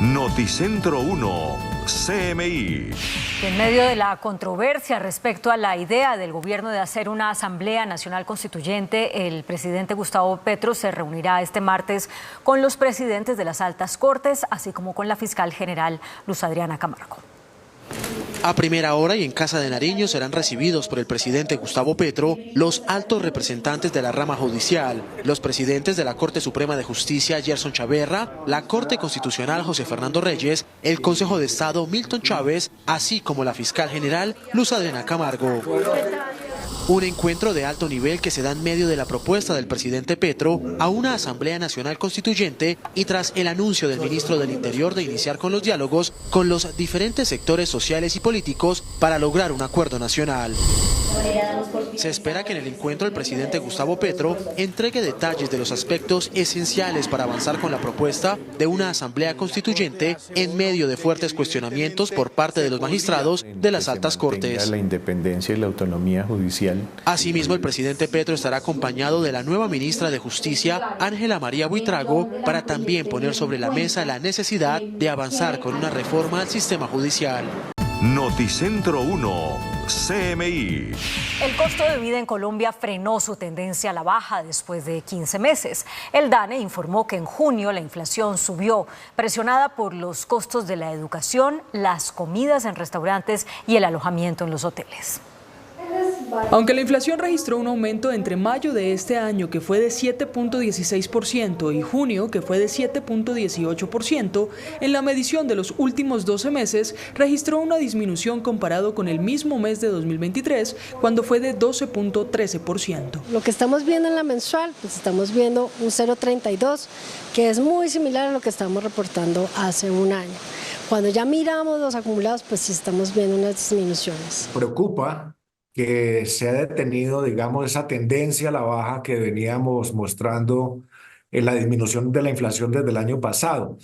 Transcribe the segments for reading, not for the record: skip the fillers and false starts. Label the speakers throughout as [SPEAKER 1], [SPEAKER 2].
[SPEAKER 1] Noticentro 1, CMI.
[SPEAKER 2] En medio de la controversia respecto a la idea del gobierno de hacer una Asamblea Nacional Constituyente, el presidente Gustavo Petro se reunirá este martes con los presidentes de las altas cortes, así como con la fiscal general Luz Adriana Camargo.
[SPEAKER 3] A primera hora y en Casa de Nariño serán recibidos por el presidente Gustavo Petro los altos representantes de la rama judicial, los presidentes de la Corte Suprema de Justicia Gerson Chaverra, la Corte Constitucional José Fernando Reyes, el Consejo de Estado Milton Chávez, así como la fiscal general Luz Adriana Camargo. Un encuentro de alto nivel que se da en medio de la propuesta del presidente Petro a una Asamblea Nacional Constituyente y tras el anuncio del ministro del Interior de iniciar con los diálogos con los diferentes sectores sociales y políticos para lograr un acuerdo nacional. Se espera que en el encuentro el presidente Gustavo Petro entregue detalles de los aspectos esenciales para avanzar con la propuesta de una Asamblea Constituyente en medio de fuertes cuestionamientos por parte de los magistrados de las altas cortes.
[SPEAKER 4] La independencia y la autonomía judicial.
[SPEAKER 3] Asimismo, el presidente Petro estará acompañado de la nueva ministra de Justicia, Ángela María Buitrago, para también poner sobre la mesa la necesidad de avanzar con una reforma al sistema judicial.
[SPEAKER 1] Noticentro 1, CMI.
[SPEAKER 2] El costo de vida en Colombia frenó su tendencia a la baja después de 15 meses. El DANE informó que en junio la inflación subió, presionada por los costos de la educación, las comidas en restaurantes y el alojamiento en los hoteles.
[SPEAKER 5] Aunque la inflación registró un aumento entre mayo de este año, que fue de 7.16%, y junio, que fue de 7.18%, en la medición de los últimos 12 meses registró una disminución comparado con el mismo mes de 2023, cuando fue de 12.13%.
[SPEAKER 6] Lo que estamos viendo en la mensual, pues estamos viendo un 0.32, que es muy similar a lo que estamos reportando hace un año. Cuando ya miramos los acumulados, pues sí estamos viendo unas disminuciones.
[SPEAKER 7] Preocupa que se ha detenido, digamos, esa tendencia a la baja que veníamos mostrando en la disminución de la inflación desde el año pasado.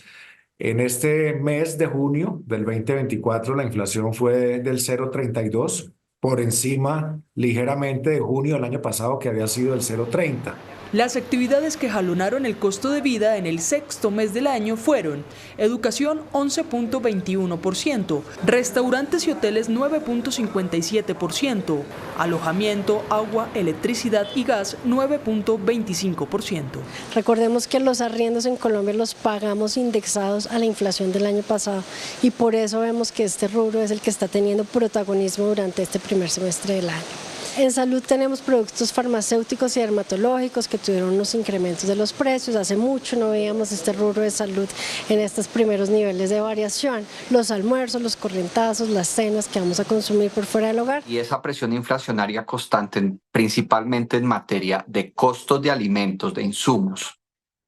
[SPEAKER 7] En este mes de junio del 2024 la inflación fue del 0.32, por encima ligeramente de junio del año pasado, que había sido el 0.30.
[SPEAKER 5] Las actividades que jalonaron el costo de vida en el sexto mes del año fueron educación 11.21%, restaurantes y hoteles 9.57%, alojamiento, agua, electricidad y gas 9.25%.
[SPEAKER 6] Recordemos que los arriendos en Colombia los pagamos indexados a la inflación del año pasado y por eso vemos que este rubro es el que está teniendo protagonismo durante este primer semestre del año. En salud tenemos productos farmacéuticos y dermatológicos que tuvieron unos incrementos de los precios. Hace mucho no veíamos este rubro de salud en estos primeros niveles de variación. Los almuerzos, los corrientazos, las cenas que vamos a consumir por fuera del hogar.
[SPEAKER 8] Y esa presión inflacionaria constante, principalmente en materia de costos de alimentos, de insumos,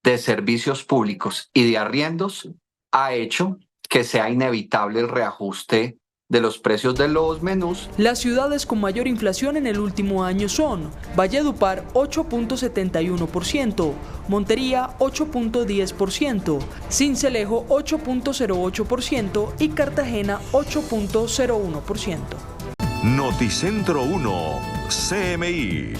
[SPEAKER 8] de servicios públicos y de arriendos, ha hecho que sea inevitable el reajuste de los precios de los menús.
[SPEAKER 5] Las ciudades con mayor inflación en el último año son Valledupar 8.71%, Montería 8.10%, Sincelejo 8.08% y Cartagena 8.01%.
[SPEAKER 1] Noticentro 1, CMI.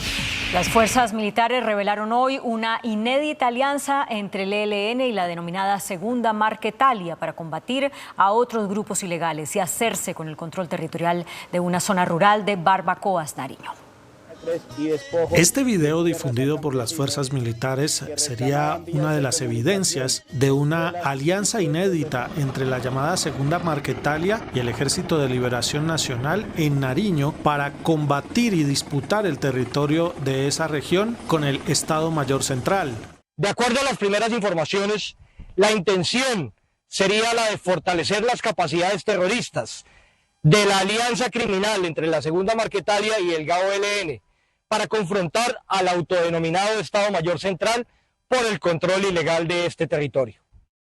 [SPEAKER 2] Las fuerzas militares revelaron hoy una inédita alianza entre el ELN y la denominada Segunda Marquetalia para combatir a otros grupos ilegales y hacerse con el control territorial de una zona rural de Barbacoas, Nariño.
[SPEAKER 9] Este video difundido por las fuerzas militares sería una de las evidencias de una alianza inédita entre la llamada Segunda Marquetalia y el Ejército de Liberación Nacional en Nariño para combatir y disputar el territorio de esa región con el Estado Mayor Central.
[SPEAKER 10] De acuerdo a las primeras informaciones, la intención sería la de fortalecer las capacidades terroristas de la alianza criminal entre la Segunda Marquetalia y el GAO-ELN para confrontar al autodenominado Estado Mayor Central por el control ilegal de este territorio.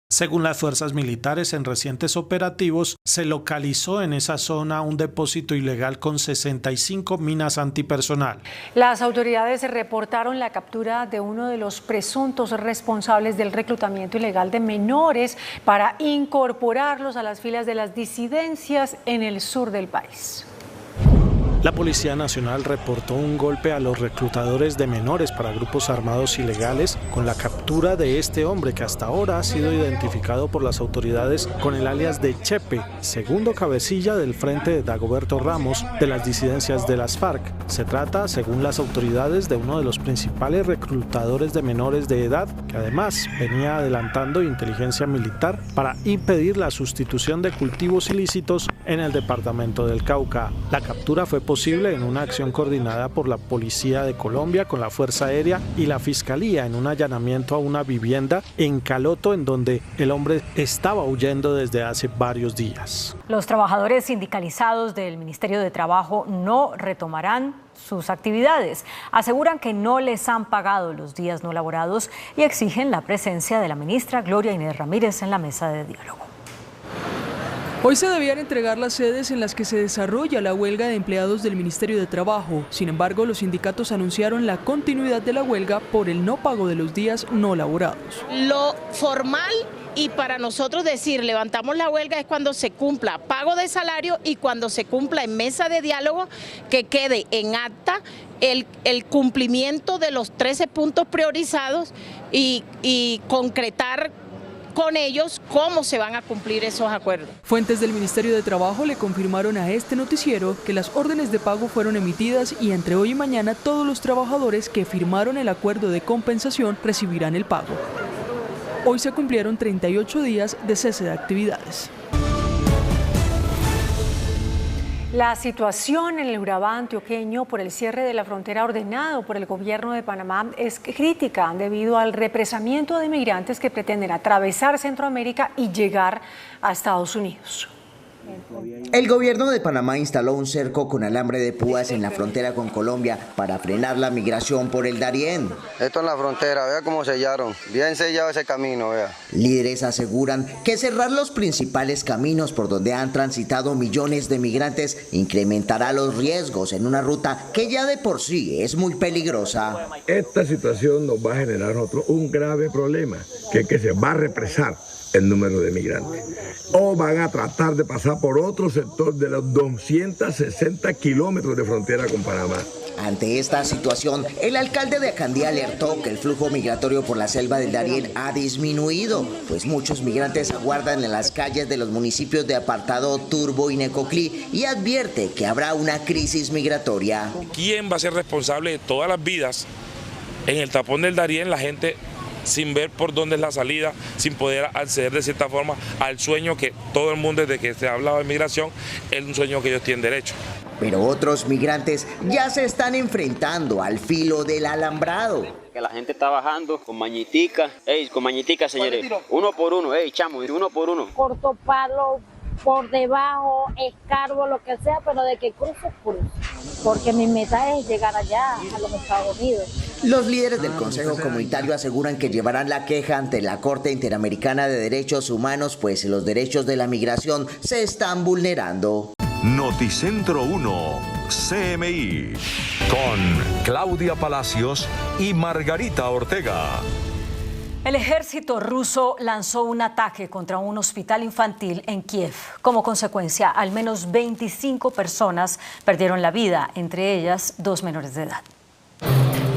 [SPEAKER 9] Según las fuerzas militares, en recientes operativos se localizó en esa zona un depósito ilegal con 65 minas antipersonal.
[SPEAKER 11] Las autoridades reportaron la captura de uno de los presuntos responsables del reclutamiento ilegal de menores para incorporarlos a las filas de las disidencias en el sur del país.
[SPEAKER 9] La Policía Nacional reportó un golpe a los reclutadores de menores para grupos armados ilegales con la captura de este hombre que hasta ahora ha sido identificado por las autoridades con el alias de Chepe, segundo cabecilla del frente de Dagoberto Ramos de las disidencias de las FARC. Se trata, según las autoridades, de uno de los principales reclutadores de menores de edad que además venía adelantando inteligencia militar para impedir la sustitución de cultivos ilícitos en el departamento del Cauca. La captura fue posible en una acción coordinada por la Policía de Colombia con la Fuerza Aérea y la Fiscalía en un allanamiento a una vivienda en Caloto, en donde el hombre estaba huyendo desde hace varios días.
[SPEAKER 2] Los trabajadores sindicalizados del Ministerio de Trabajo no retomarán sus actividades. Aseguran que no les han pagado los días no laborados y exigen la presencia de la ministra Gloria Inés Ramírez en la mesa de diálogo.
[SPEAKER 5] Hoy se debían entregar las sedes en las que se desarrolla la huelga de empleados del Ministerio de Trabajo. Sin embargo, los sindicatos anunciaron la continuidad de la huelga por el no pago de los días no laborados.
[SPEAKER 12] Lo formal y para nosotros decir levantamos la huelga es cuando se cumpla pago de salario y cuando se cumpla en mesa de diálogo que quede en acta el cumplimiento de los 13 puntos priorizados y concretar con ellos cómo se van a cumplir esos acuerdos.
[SPEAKER 5] Fuentes del Ministerio de Trabajo le confirmaron a este noticiero que las órdenes de pago fueron emitidas y entre hoy y mañana todos los trabajadores que firmaron el acuerdo de compensación recibirán el pago. Hoy se cumplieron 38 días de cese de actividades.
[SPEAKER 11] La situación en el Urabá antioqueño por el cierre de la frontera ordenado por el gobierno de Panamá es crítica debido al represamiento de migrantes que pretenden atravesar Centroamérica y llegar a Estados Unidos.
[SPEAKER 13] El gobierno de Panamá instaló un cerco con alambre de púas en la frontera con Colombia para frenar la migración por el Darién.
[SPEAKER 14] Esto en la frontera, vea cómo sellaron, bien sellado ese camino, vea.
[SPEAKER 13] Líderes aseguran que cerrar los principales caminos por donde han transitado millones de migrantes incrementará los riesgos en una ruta que ya de por sí es muy peligrosa.
[SPEAKER 15] Esta situación nos va a generar a nosotros un grave problema, que se va a represar el número de migrantes. O van a tratar de pasar por otro sector de los 260 kilómetros de frontera con Panamá.
[SPEAKER 13] Ante esta situación, el alcalde de Acandía alertó que el flujo migratorio por la selva del Darién ha disminuido, pues muchos migrantes aguardan en las calles de los municipios de Apartado, Turbo y Necoclí y advierte que habrá una crisis migratoria.
[SPEAKER 16] ¿Quién va a ser responsable de todas las vidas en el tapón del Darién? La gente sin ver por dónde es la salida, sin poder acceder de cierta forma al sueño que todo el mundo, desde que se ha hablado de migración, es un sueño que ellos tienen derecho.
[SPEAKER 13] Pero otros migrantes ya se están enfrentando al filo del alambrado.
[SPEAKER 17] Que la gente está bajando con mañitica, señores, uno por uno, chamo, uno por uno.
[SPEAKER 18] Corto palo, por debajo, escarbo, lo que sea, pero de que cruce, porque mi meta es llegar allá, a los Estados Unidos.
[SPEAKER 13] Los líderes del Consejo Comunitario aseguran que llevarán la queja ante la Corte Interamericana de Derechos Humanos, pues los derechos de la migración se están vulnerando.
[SPEAKER 1] Noticentro 1, CMI, con Claudia Palacios y Margarita Ortega.
[SPEAKER 2] El ejército ruso lanzó un ataque contra un hospital infantil en Kiev. Como consecuencia, al menos 25 personas perdieron la vida, entre ellas 2 menores de edad.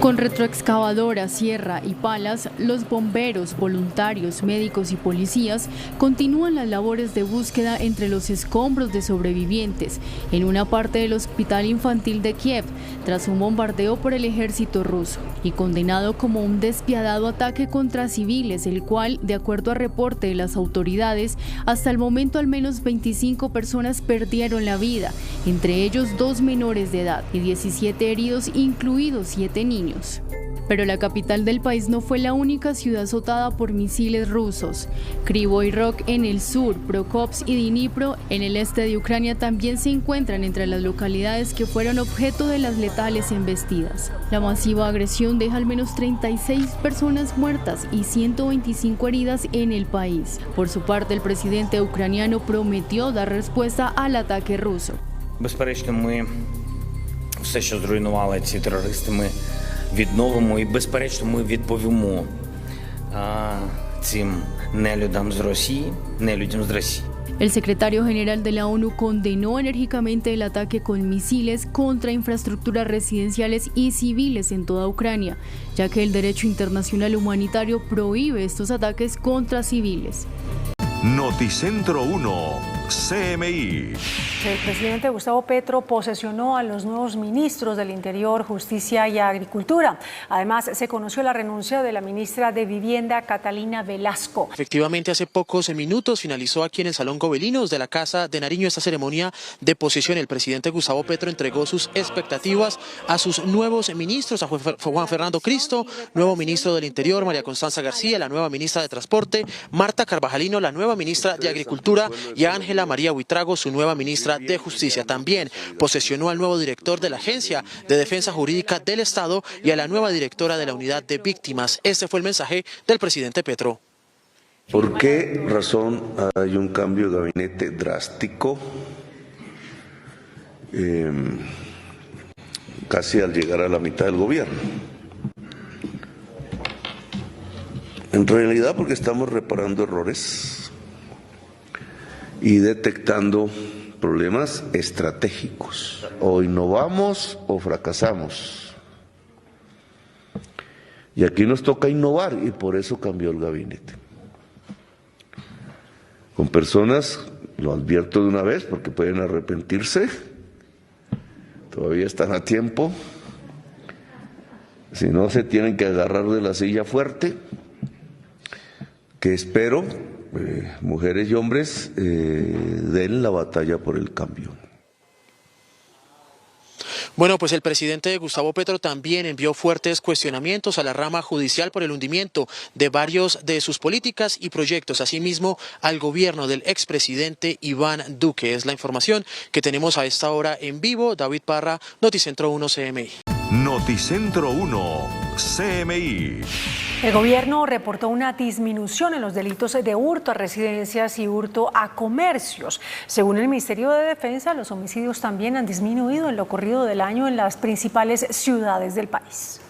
[SPEAKER 19] Con retroexcavadora, sierra y palas, los bomberos, voluntarios, médicos y policías continúan las labores de búsqueda entre los escombros de sobrevivientes en una parte del hospital infantil de Kiev tras un bombardeo por el ejército ruso y condenado como un despiadado ataque contra civiles, el cual, de acuerdo a reporte de las autoridades, hasta el momento al menos 25 personas perdieron la vida, entre ellos 2 menores de edad y 17 heridos, incluidos 7 niños. Pero la capital del país no fue la única ciudad azotada por misiles rusos. Kryvyi Rog en el sur, Prokopsk y Dnipro en el este de Ucrania también se encuentran entre las localidades que fueron objeto de las letales embestidas. La masiva agresión deja al menos 36 personas muertas y 125 heridas en el país. Por su parte, el presidente ucraniano prometió dar respuesta al ataque ruso.
[SPEAKER 20] Безперечно, ми все, що зруйнували ці терористи, ми відновимо і, безперечно, ми відповімо цим нелюдам з Росії, нелюдям з Росії.
[SPEAKER 19] El secretario general de la ONU condenó enérgicamente el ataque con misiles contra infraestructuras residenciales y civiles en toda Ucrania, ya que el derecho internacional humanitario prohíbe estos ataques contra civiles.
[SPEAKER 1] Noticentro 1, CMI.
[SPEAKER 11] El presidente Gustavo Petro posesionó a los nuevos ministros del Interior, Justicia y Agricultura. Además, se conoció la renuncia de la ministra de Vivienda, Catalina Velasco.
[SPEAKER 3] Efectivamente, hace pocos minutos finalizó aquí en el Salón Gobelinos de la Casa de Nariño esta ceremonia de posesión. El presidente Gustavo Petro entregó sus expectativas a sus nuevos ministros, a Juan Fernando Cristo, nuevo ministro del Interior, María Constanza García, la nueva ministra de Transporte, Marta Carvajalino, la nueva ministra de Agricultura, y a Ángela María Buitrago, su nueva ministra de Justicia. También posesionó al nuevo director de la Agencia de Defensa Jurídica del Estado y a la nueva directora de la Unidad de Víctimas. Este fue el mensaje del presidente Petro.
[SPEAKER 21] ¿Por qué razón hay un cambio de gabinete drástico? Casi al llegar a la mitad del gobierno. En realidad porque estamos reparando errores y detectando problemas estratégicos. O innovamos o fracasamos. Y aquí nos toca innovar y por eso cambió el gabinete. Con personas, lo advierto de una vez porque pueden arrepentirse, todavía están a tiempo, si no se tienen que agarrar de la silla fuerte, que espero mujeres y hombres den la batalla por el cambio.
[SPEAKER 3] Bueno, pues el presidente Gustavo Petro también envió fuertes cuestionamientos a la rama judicial por el hundimiento de varios de sus políticas y proyectos, asimismo al gobierno del expresidente Iván Duque. Es la información que tenemos a esta hora en vivo. David Parra, Noticentro 1 CMI.
[SPEAKER 1] Noticentro 1, CMI.
[SPEAKER 11] El gobierno reportó una disminución en los delitos de hurto a residencias y hurto a comercios. Según el Ministerio de Defensa, los homicidios también han disminuido en lo corrido del año en las principales ciudades del país.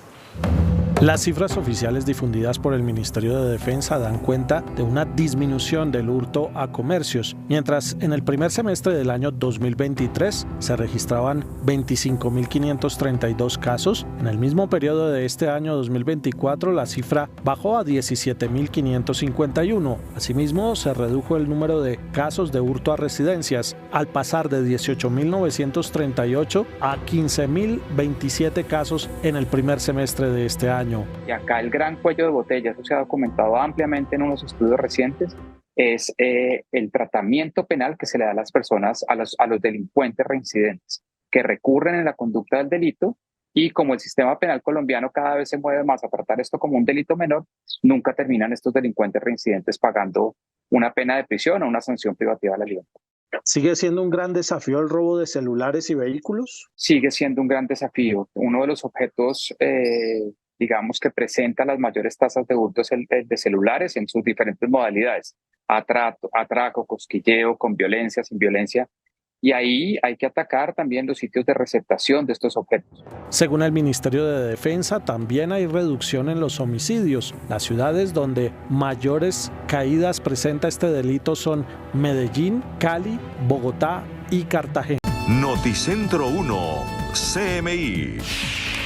[SPEAKER 9] Las cifras oficiales difundidas por el Ministerio de Defensa dan cuenta de una disminución del hurto a comercios, mientras en el primer semestre del año 2023 se registraban 25.532 casos. En el mismo periodo de este año 2024 la cifra bajó a 17.551. Asimismo, se redujo el número de casos de hurto a residencias al pasar de 18.938 a 15.027 casos en el primer semestre de este año.
[SPEAKER 22] Y acá el gran cuello de botella, eso se ha documentado ampliamente en unos estudios recientes, es el tratamiento penal que se le da a las personas, a los delincuentes reincidentes, que recurren en la conducta del delito, y como el sistema penal colombiano cada vez se mueve más a tratar esto como un delito menor, nunca terminan estos delincuentes reincidentes pagando una pena de prisión o una sanción privativa de la libertad.
[SPEAKER 9] ¿Sigue siendo un gran desafío el robo de celulares y vehículos?
[SPEAKER 22] Sigue siendo un gran desafío. Uno de los objetos digamos que presenta las mayores tasas de hurto de celulares en sus diferentes modalidades, atraco, cosquilleo, con violencia, sin violencia, y ahí hay que atacar también los sitios de receptación de estos objetos.
[SPEAKER 9] Según el Ministerio de Defensa, también hay reducción en los homicidios. Las ciudades donde mayores caídas presenta este delito son Medellín, Cali, Bogotá y Cartagena.
[SPEAKER 1] Noticentro 1, CMI.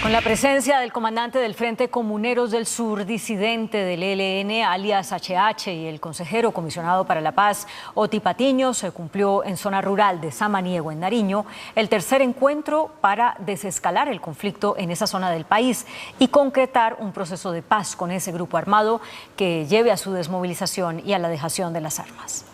[SPEAKER 2] Con la presencia del comandante del Frente Comuneros del Sur, disidente del ELN, alias HH, y el consejero comisionado para la paz, Oti Patiño, se cumplió en zona rural de Samaniego, en Nariño, el tercer encuentro para desescalar el conflicto en esa zona del país y concretar un proceso de paz con ese grupo armado que lleve a su desmovilización y a la dejación de las armas.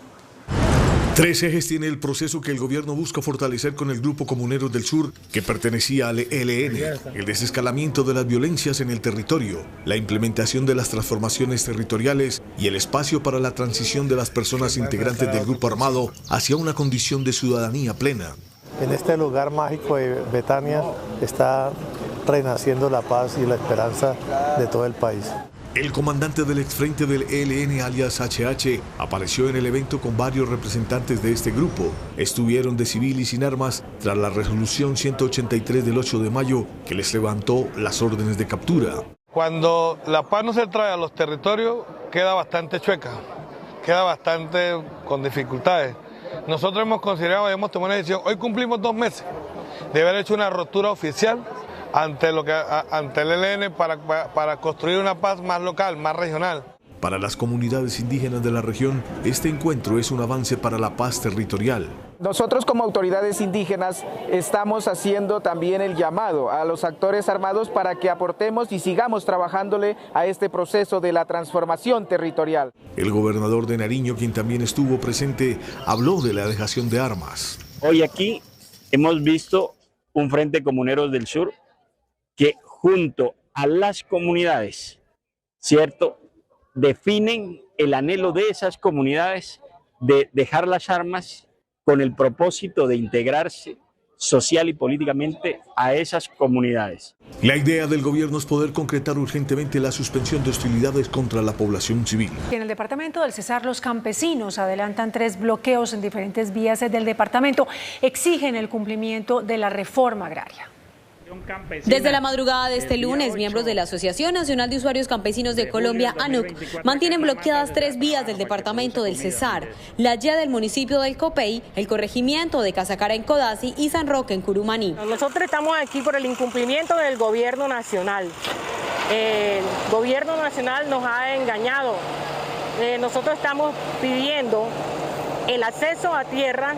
[SPEAKER 23] 3 ejes tiene el proceso que el gobierno busca fortalecer con el Grupo Comuneros del Sur, que pertenecía al ELN, el desescalamiento de las violencias en el territorio, la implementación de las transformaciones territoriales y el espacio para la transición de las personas integrantes del grupo armado hacia una condición de ciudadanía plena.
[SPEAKER 24] En este lugar mágico de Betania está renaciendo la paz y la esperanza de todo el país.
[SPEAKER 23] El comandante del exfrente del ELN, alias HH, apareció en el evento con varios representantes de este grupo. Estuvieron de civil y sin armas tras la resolución 183 del 8 de mayo que les levantó las órdenes de captura.
[SPEAKER 25] Cuando la paz no se trae a los territorios, queda bastante chueca, queda bastante con dificultades. nosotros hemos considerado, hemos tomado una decisión, hoy cumplimos 2 meses de haber hecho una ruptura oficial ante el ELN para construir una paz más local, más regional.
[SPEAKER 23] Para las comunidades indígenas de la región, este encuentro es un avance para la paz territorial.
[SPEAKER 4] Nosotros como autoridades indígenas estamos haciendo también el llamado a los actores armados para que aportemos y sigamos trabajándole a este proceso de la transformación territorial.
[SPEAKER 23] El gobernador de Nariño, quien también estuvo presente, habló de la dejación de armas.
[SPEAKER 17] Hoy aquí hemos visto un Frente Comuneros del Sur que junto a las comunidades, ¿cierto?, definen el anhelo de esas comunidades de dejar las armas con el propósito de integrarse social y políticamente a esas comunidades.
[SPEAKER 23] La idea del gobierno es poder concretar urgentemente la suspensión de hostilidades contra la población civil.
[SPEAKER 11] En el departamento del Cesar, los campesinos adelantan 3 bloqueos en diferentes vías del departamento. Exigen el cumplimiento de la reforma agraria.
[SPEAKER 6] Desde la madrugada de este lunes, miembros de la Asociación Nacional de Usuarios Campesinos de Colombia, ANUC, mantienen bloqueadas 3 vías del departamento del Cesar: la ya del municipio del Copey, el corregimiento de Casacara en Codazzi y San Roque en Curumaní.
[SPEAKER 7] Nosotros estamos aquí por el incumplimiento del gobierno nacional. El gobierno nacional nos ha engañado. Nosotros estamos pidiendo el acceso a tierra.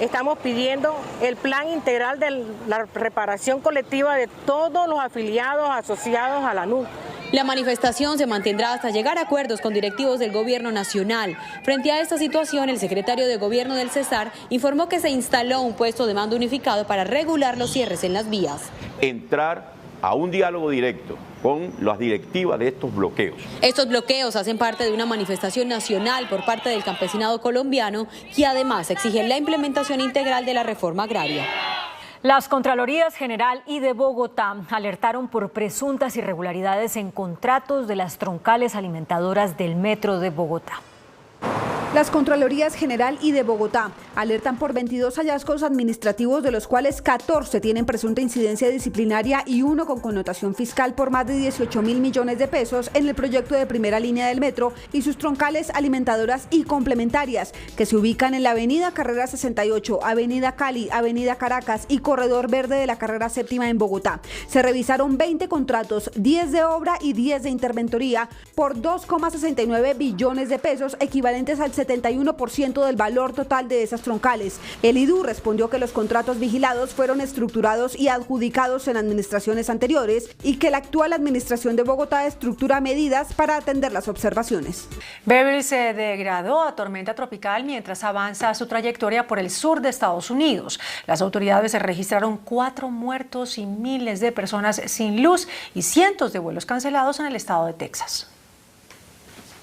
[SPEAKER 7] Estamos pidiendo el plan integral de la reparación colectiva de todos los afiliados asociados a la ANUC.
[SPEAKER 6] La manifestación se mantendrá hasta llegar a acuerdos con directivos del gobierno nacional. Frente a esta situación, el secretario de gobierno del Cesar informó que se instaló un puesto de mando unificado para regular los cierres en las vías.
[SPEAKER 8] Entrar a un diálogo directo con las directivas de estos bloqueos.
[SPEAKER 6] Estos bloqueos hacen parte de una manifestación nacional por parte del campesinado colombiano, que además exige la implementación integral de la reforma agraria.
[SPEAKER 2] Las Contralorías General y de Bogotá alertaron por presuntas irregularidades en contratos de las troncales alimentadoras del Metro de Bogotá.
[SPEAKER 10] Las Contralorías General y de Bogotá alertan por 22 hallazgos administrativos, de los cuales 14 tienen presunta incidencia disciplinaria y 1 con connotación fiscal por más de 18.000 millones de pesos en el proyecto de primera línea del metro y sus troncales alimentadoras y complementarias, que se ubican en la avenida Carrera 68, avenida Cali, avenida Caracas y Corredor Verde de la Carrera Séptima en Bogotá. Se revisaron 20 contratos, 10 de obra y 10 de interventoría por 2,69 billones de pesos, equivalentes al 71% del valor total de esas troncales. El IDU respondió que los contratos vigilados fueron estructurados y adjudicados en administraciones anteriores y que la actual administración de Bogotá estructura medidas para atender las observaciones.
[SPEAKER 11] Beryl se degradó a tormenta tropical mientras avanza su trayectoria por el sur de Estados Unidos. Las autoridades registraron 4 muertos y miles de personas sin luz y cientos de vuelos cancelados en el estado de Texas.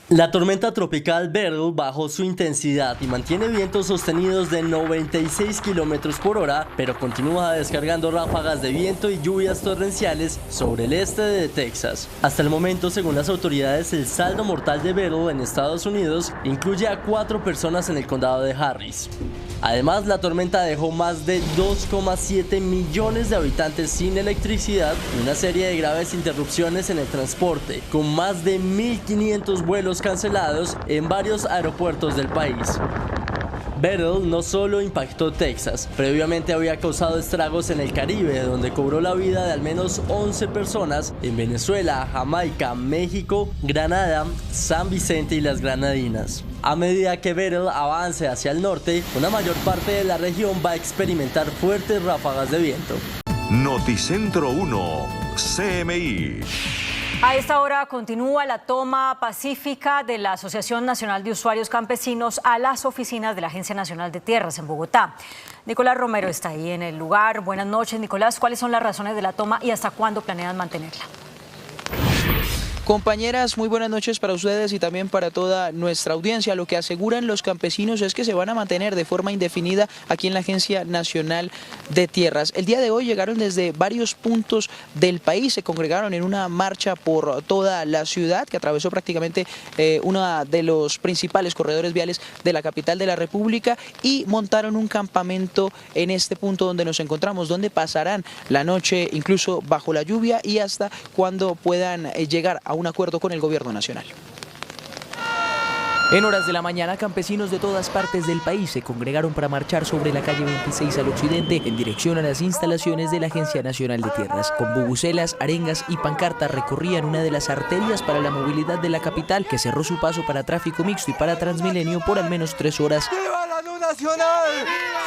[SPEAKER 26] La tormenta tropical Beryl bajó su intensidad y mantiene vientos sostenidos de 96 kilómetros por hora, pero continúa descargando ráfagas de viento y lluvias torrenciales sobre el este de Texas. Hasta el momento, según las autoridades, el saldo mortal de Beryl en Estados Unidos incluye a 4 personas en el condado de Harris. Además, la tormenta dejó más de 2,7 millones de habitantes sin electricidad y una serie de graves interrupciones en el transporte, con más de 1.500 vuelos cancelados en varios aeropuertos del país. Beryl no solo impactó Texas, previamente había causado estragos en el Caribe, donde cobró la vida de al menos 11 personas en Venezuela, Jamaica, México, Granada, San Vicente y las Granadinas. A medida que Beryl avance hacia el norte, una mayor parte de la región va a experimentar fuertes ráfagas de viento.
[SPEAKER 1] Noticentro 1, CMI.
[SPEAKER 2] A esta hora continúa la toma pacífica de la Asociación Nacional de Usuarios Campesinos a las oficinas de la Agencia Nacional de Tierras en Bogotá. Nicolás Romero está ahí en el lugar. Buenas noches, Nicolás. ¿Cuáles son las razones de la toma y hasta cuándo planean mantenerla?
[SPEAKER 27] Compañeras, muy buenas noches para ustedes y también para toda nuestra audiencia. Lo que aseguran los campesinos es que se van a mantener de forma indefinida aquí en la Agencia Nacional de Tierras. El día de hoy llegaron desde varios puntos del país, se congregaron en una marcha por toda la ciudad que atravesó prácticamente uno de los principales corredores viales de la capital de la República y montaron un campamento en este punto donde nos encontramos, donde pasarán la noche incluso bajo la lluvia y hasta cuando puedan llegar a un acuerdo con el gobierno nacional. En horas de la mañana, campesinos de todas partes del país se congregaron para marchar sobre la calle 26 al occidente en dirección a las instalaciones de la Agencia Nacional de Tierras. Con bubucelas, arengas y pancartas recorrían una de las arterias para la movilidad de la capital, que cerró su paso para tráfico mixto y para Transmilenio por al menos 3 horas.
[SPEAKER 5] ¡Viva la luz nacional!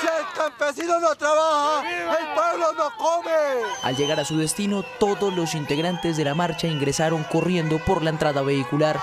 [SPEAKER 5] Si el campesino no trabaja, el pueblo no come.
[SPEAKER 27] Al llegar a su destino, todos los integrantes de la marcha ingresaron corriendo por la entrada vehicular.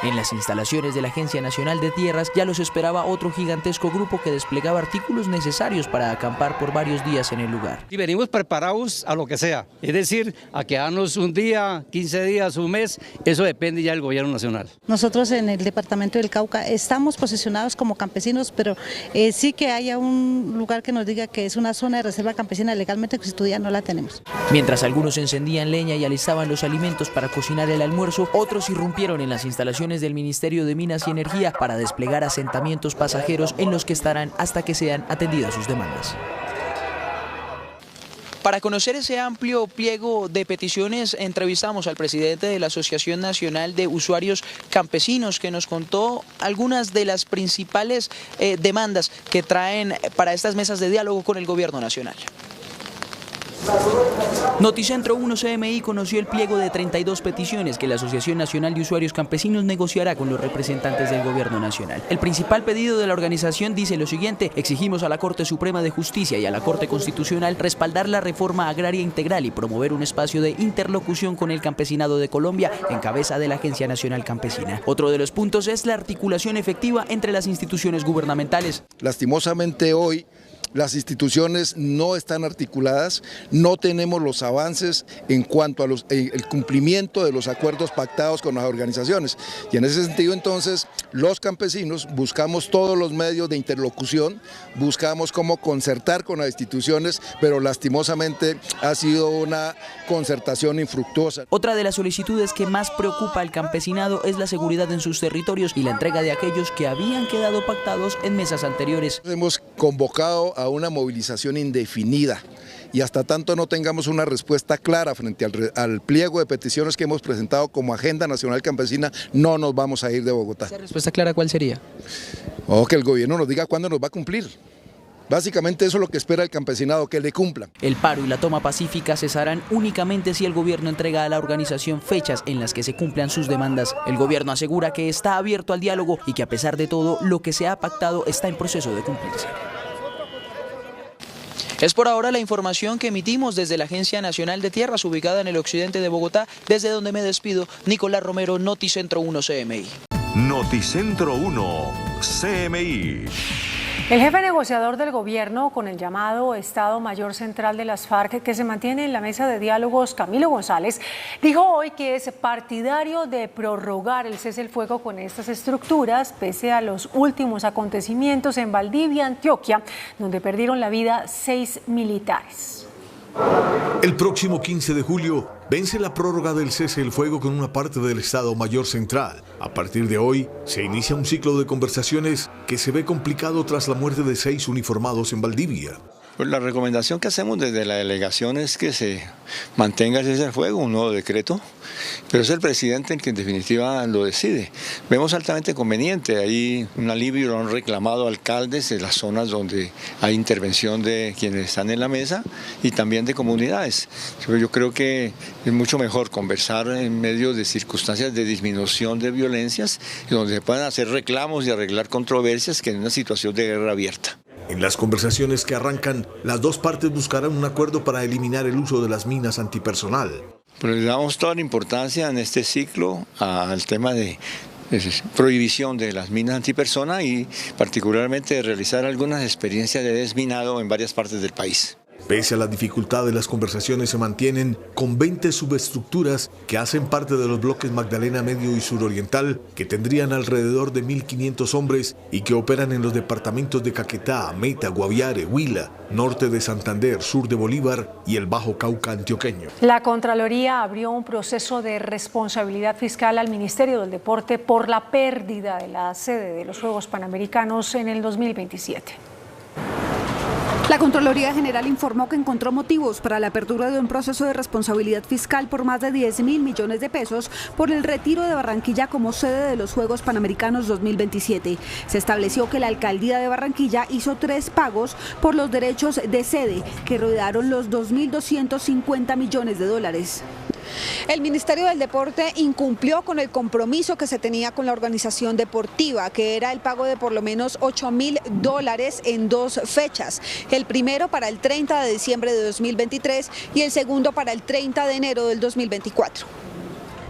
[SPEAKER 27] En las instalaciones de la Agencia Nacional de Tierras ya los esperaba otro gigantesco grupo que desplegaba artículos necesarios para acampar por varios días en el lugar.
[SPEAKER 12] Y venimos preparados a lo que sea, es decir, a quedarnos un día, 15 días, un mes, eso depende ya del gobierno nacional.
[SPEAKER 13] Nosotros en el departamento del Cauca estamos posicionados como campesinos, pero sí que haya un lugar que nos diga que es una zona de reserva campesina legalmente constituida, no la tenemos.
[SPEAKER 27] Mientras algunos encendían leña y alistaban los alimentos para cocinar el almuerzo, otros irrumpieron en las instalaciones del Ministerio de Minas y Energía para desplegar asentamientos pasajeros en los que estarán hasta que sean atendidas sus demandas. Para conocer ese amplio pliego de peticiones, entrevistamos al presidente de la Asociación Nacional de Usuarios Campesinos, que nos contó algunas de las principales demandas que traen para estas mesas de diálogo con el gobierno nacional. Noticentro 1 CMI conoció el pliego de 32 peticiones que la Asociación Nacional de Usuarios Campesinos negociará con los representantes del gobierno nacional. El principal pedido de la organización dice lo siguiente: exigimos a la Corte Suprema de Justicia y a la Corte Constitucional respaldar la reforma agraria integral y promover un espacio de interlocución con el campesinado de Colombia en cabeza de la Agencia Nacional Campesina. Otro de los puntos es la articulación efectiva entre las instituciones gubernamentales.
[SPEAKER 14] Lastimosamente hoy las instituciones no están articuladas, no tenemos los avances en cuanto a el cumplimiento de los acuerdos pactados con las organizaciones. Y en ese sentido, entonces, los campesinos buscamos todos los medios de interlocución, buscamos cómo concertar con las instituciones, pero lastimosamente ha sido una concertación infructuosa.
[SPEAKER 27] Otra de las solicitudes que más preocupa al campesinado es la seguridad en sus territorios y la entrega de aquellos que habían quedado pactados en mesas anteriores.
[SPEAKER 14] Hemos convocado a una movilización indefinida y hasta tanto no tengamos una respuesta clara frente al pliego de peticiones que hemos presentado como Agenda Nacional Campesina, no nos vamos a ir de Bogotá.
[SPEAKER 27] ¿Esa respuesta clara cuál sería?
[SPEAKER 14] Que el gobierno nos diga cuándo nos va a cumplir. Básicamente eso es lo que espera el campesinado, que le cumplan.
[SPEAKER 27] El paro y la toma pacífica cesarán únicamente si el gobierno entrega a la organización fechas en las que se cumplan sus demandas. El gobierno asegura que está abierto al diálogo y que a pesar de todo, lo que se ha pactado está en proceso de cumplirse. Es por ahora la información que emitimos desde la Agencia Nacional de Tierras, ubicada en el occidente de Bogotá, desde donde me despido. Nicolás Romero, Noticentro 1 CMI.
[SPEAKER 1] Noticentro 1 CMI.
[SPEAKER 11] El jefe negociador del gobierno con el llamado Estado Mayor Central de las FARC, que se mantiene en la mesa de diálogos, Camilo González, dijo hoy que es partidario de prorrogar el cese el fuego con estas estructuras, pese a los últimos acontecimientos en Valdivia, Antioquia, donde perdieron la vida 6 militares.
[SPEAKER 23] El próximo 15 de julio vence la prórroga del cese el fuego con una parte del Estado Mayor Central. A partir de hoy se inicia un ciclo de conversaciones que se ve complicado tras la muerte de 6 uniformados en Valdivia.
[SPEAKER 15] Pues la recomendación que hacemos desde la delegación es que se mantenga el cese al fuego, un nuevo decreto, pero es el presidente el que en definitiva lo decide. Vemos altamente conveniente, hay un alivio, lo han reclamado alcaldes de las zonas donde hay intervención de quienes están en la mesa y también de comunidades. Yo creo que es mucho mejor conversar en medio de circunstancias de disminución de violencias, donde se puedan hacer reclamos y arreglar controversias, que en una situación de guerra abierta.
[SPEAKER 23] En las conversaciones que arrancan, las dos partes buscarán un acuerdo para eliminar el uso de las minas antipersonal.
[SPEAKER 15] Pues le damos toda la importancia en este ciclo al tema de prohibición de las minas antipersona y particularmente de realizar algunas experiencias de desminado en varias partes del país.
[SPEAKER 23] Pese a la dificultad de las conversaciones, se mantienen con 20 subestructuras que hacen parte de los bloques Magdalena Medio y Suroriental, que tendrían alrededor de 1.500 hombres y que operan en los departamentos de Caquetá, Meta, Guaviare, Huila, norte de Santander, sur de Bolívar y el Bajo Cauca antioqueño.
[SPEAKER 11] La Contraloría abrió un proceso de responsabilidad fiscal al Ministerio del Deporte por la pérdida de la sede de los Juegos Panamericanos en el 2027.
[SPEAKER 10] La Contraloría General informó que encontró motivos para la apertura de un proceso de responsabilidad fiscal por más de 10.000 millones de pesos por el retiro de Barranquilla como sede de los Juegos Panamericanos 2027. Se estableció que la alcaldía de Barranquilla hizo 3 pagos por los derechos de sede que rodearon los 2.250 millones de dólares. El Ministerio del Deporte incumplió con el compromiso que se tenía con la organización deportiva, que era el pago de por lo menos $8.000 en 2 fechas. El primero para el 30 de diciembre de 2023 y el segundo para el 30 de enero del 2024.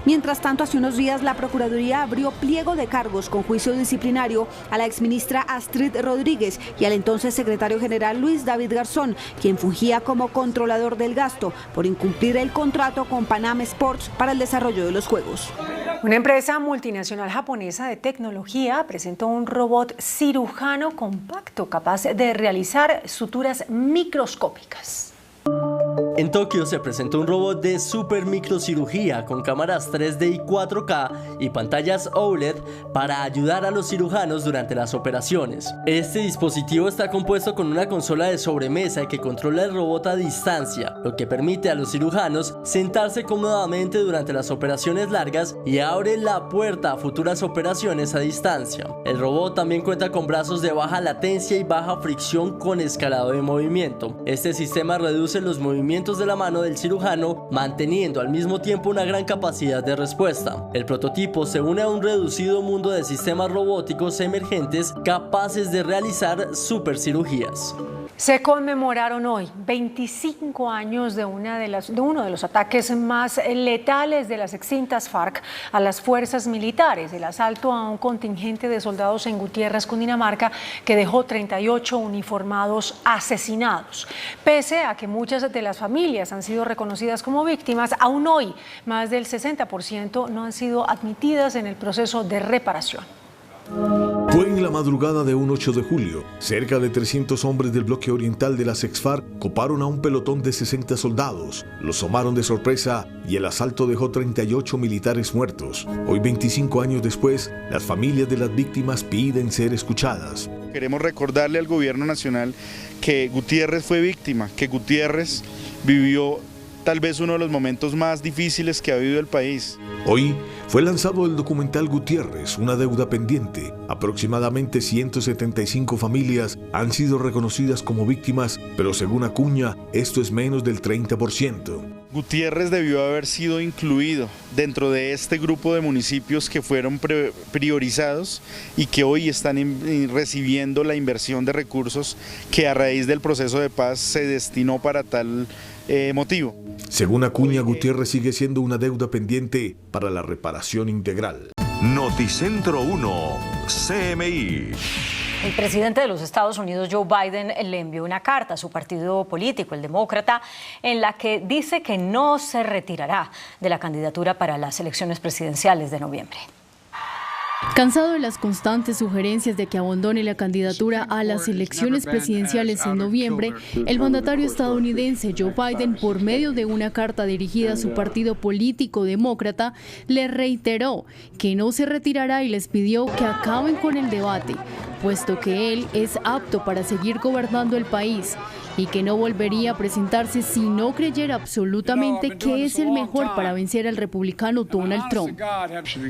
[SPEAKER 10] Mientras tanto, hace unos días la Procuraduría abrió pliego de cargos con juicio disciplinario a la exministra Astrid Rodríguez y al entonces secretario general Luis David Garzón, quien fungía como controlador del gasto por incumplir el contrato con Panam Sports para el desarrollo de los Juegos.
[SPEAKER 11] Una empresa multinacional japonesa de tecnología presentó un robot cirujano compacto capaz de realizar suturas microscópicas.
[SPEAKER 26] En Tokio se presentó un robot de super microcirugía con cámaras 3D y 4K y pantallas OLED para ayudar a los cirujanos durante las operaciones. Este dispositivo está compuesto con una consola de sobremesa que controla el robot a distancia, lo que permite a los cirujanos sentarse cómodamente durante las operaciones largas y abre la puerta a futuras operaciones a distancia. El robot también cuenta con brazos de baja latencia y baja fricción con escalado de movimiento. Este sistema reduce los movimientos de la mano del cirujano, manteniendo al mismo tiempo una gran capacidad de respuesta. El prototipo se une a un reducido mundo de sistemas robóticos emergentes capaces de realizar supercirugías.
[SPEAKER 11] Se conmemoraron hoy 25 años de uno de los ataques más letales de las extintas FARC a las fuerzas militares, el asalto a un contingente de soldados en Gutiérrez, Cundinamarca, que dejó 38 uniformados asesinados. Pese a que muchas de las familias han sido reconocidas como víctimas, aún hoy más del 60% no han sido admitidas en el proceso de reparación.
[SPEAKER 23] Fue en la madrugada de un 8 de julio. Cerca de 300 hombres del bloque oriental de las ex-FARC coparon a un pelotón de 60 soldados. Los tomaron de sorpresa y el asalto dejó 38 militares muertos. Hoy, 25 años después, las familias de las víctimas piden ser escuchadas.
[SPEAKER 3] Queremos recordarle al gobierno nacional que Gutiérrez fue víctima, que Gutiérrez vivió tal vez uno de los momentos más difíciles que ha vivido el país.
[SPEAKER 23] Hoy fue lanzado el documental Gutiérrez, una deuda pendiente. Aproximadamente 175 familias han sido reconocidas como víctimas, pero según Acuña, esto es menos del 30%.
[SPEAKER 3] Gutiérrez debió haber sido incluido dentro de este grupo de municipios que fueron priorizados y que hoy están recibiendo la inversión de recursos que a raíz del proceso de paz se destinó para tal motivo.
[SPEAKER 23] Según Acuña, Gutiérrez sigue siendo una deuda pendiente para la reparación integral.
[SPEAKER 1] Noticentro 1, CMI.
[SPEAKER 2] El presidente de los Estados Unidos, Joe Biden, le envió una carta a su partido político, el Demócrata, en la que dice que no se retirará de la candidatura para las elecciones presidenciales de noviembre.
[SPEAKER 16] Cansado de las constantes sugerencias de que abandone la candidatura a las elecciones presidenciales en noviembre, el mandatario estadounidense Joe Biden, por medio de una carta dirigida a su partido político demócrata, le reiteró que no se retirará y les pidió que acaben con el debate, puesto que él es apto para seguir gobernando el país y que no volvería a presentarse si no creyera absolutamente que es el mejor para vencer al republicano Donald Trump.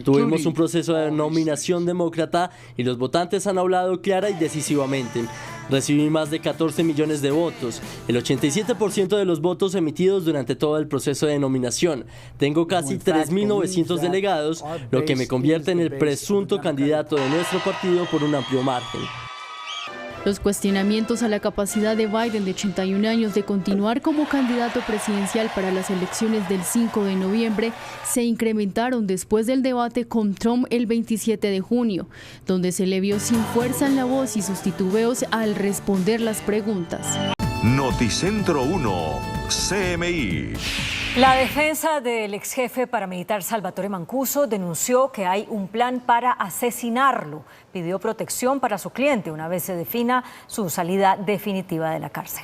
[SPEAKER 26] Tuvimos un proceso de nominación demócrata y los votantes han hablado clara y decisivamente. Recibí más de 14 millones de votos, el 87% de los votos emitidos durante todo el proceso de nominación. Tengo casi 3.900 delegados, lo que me convierte en el presunto candidato de nuestro partido por un amplio margen.
[SPEAKER 16] Los cuestionamientos a la capacidad de Biden, de 81 años, de continuar como candidato presidencial para las elecciones del 5 de noviembre se incrementaron después del debate con Trump el 27 de junio, donde se le vio sin fuerza en la voz y sus titubeos al responder las preguntas.
[SPEAKER 1] Noticentro 1, CMI.
[SPEAKER 2] La defensa del ex jefe paramilitar Salvatore Mancuso denunció que hay un plan para asesinarlo. Pidió protección para su cliente una vez se defina su salida definitiva de la cárcel.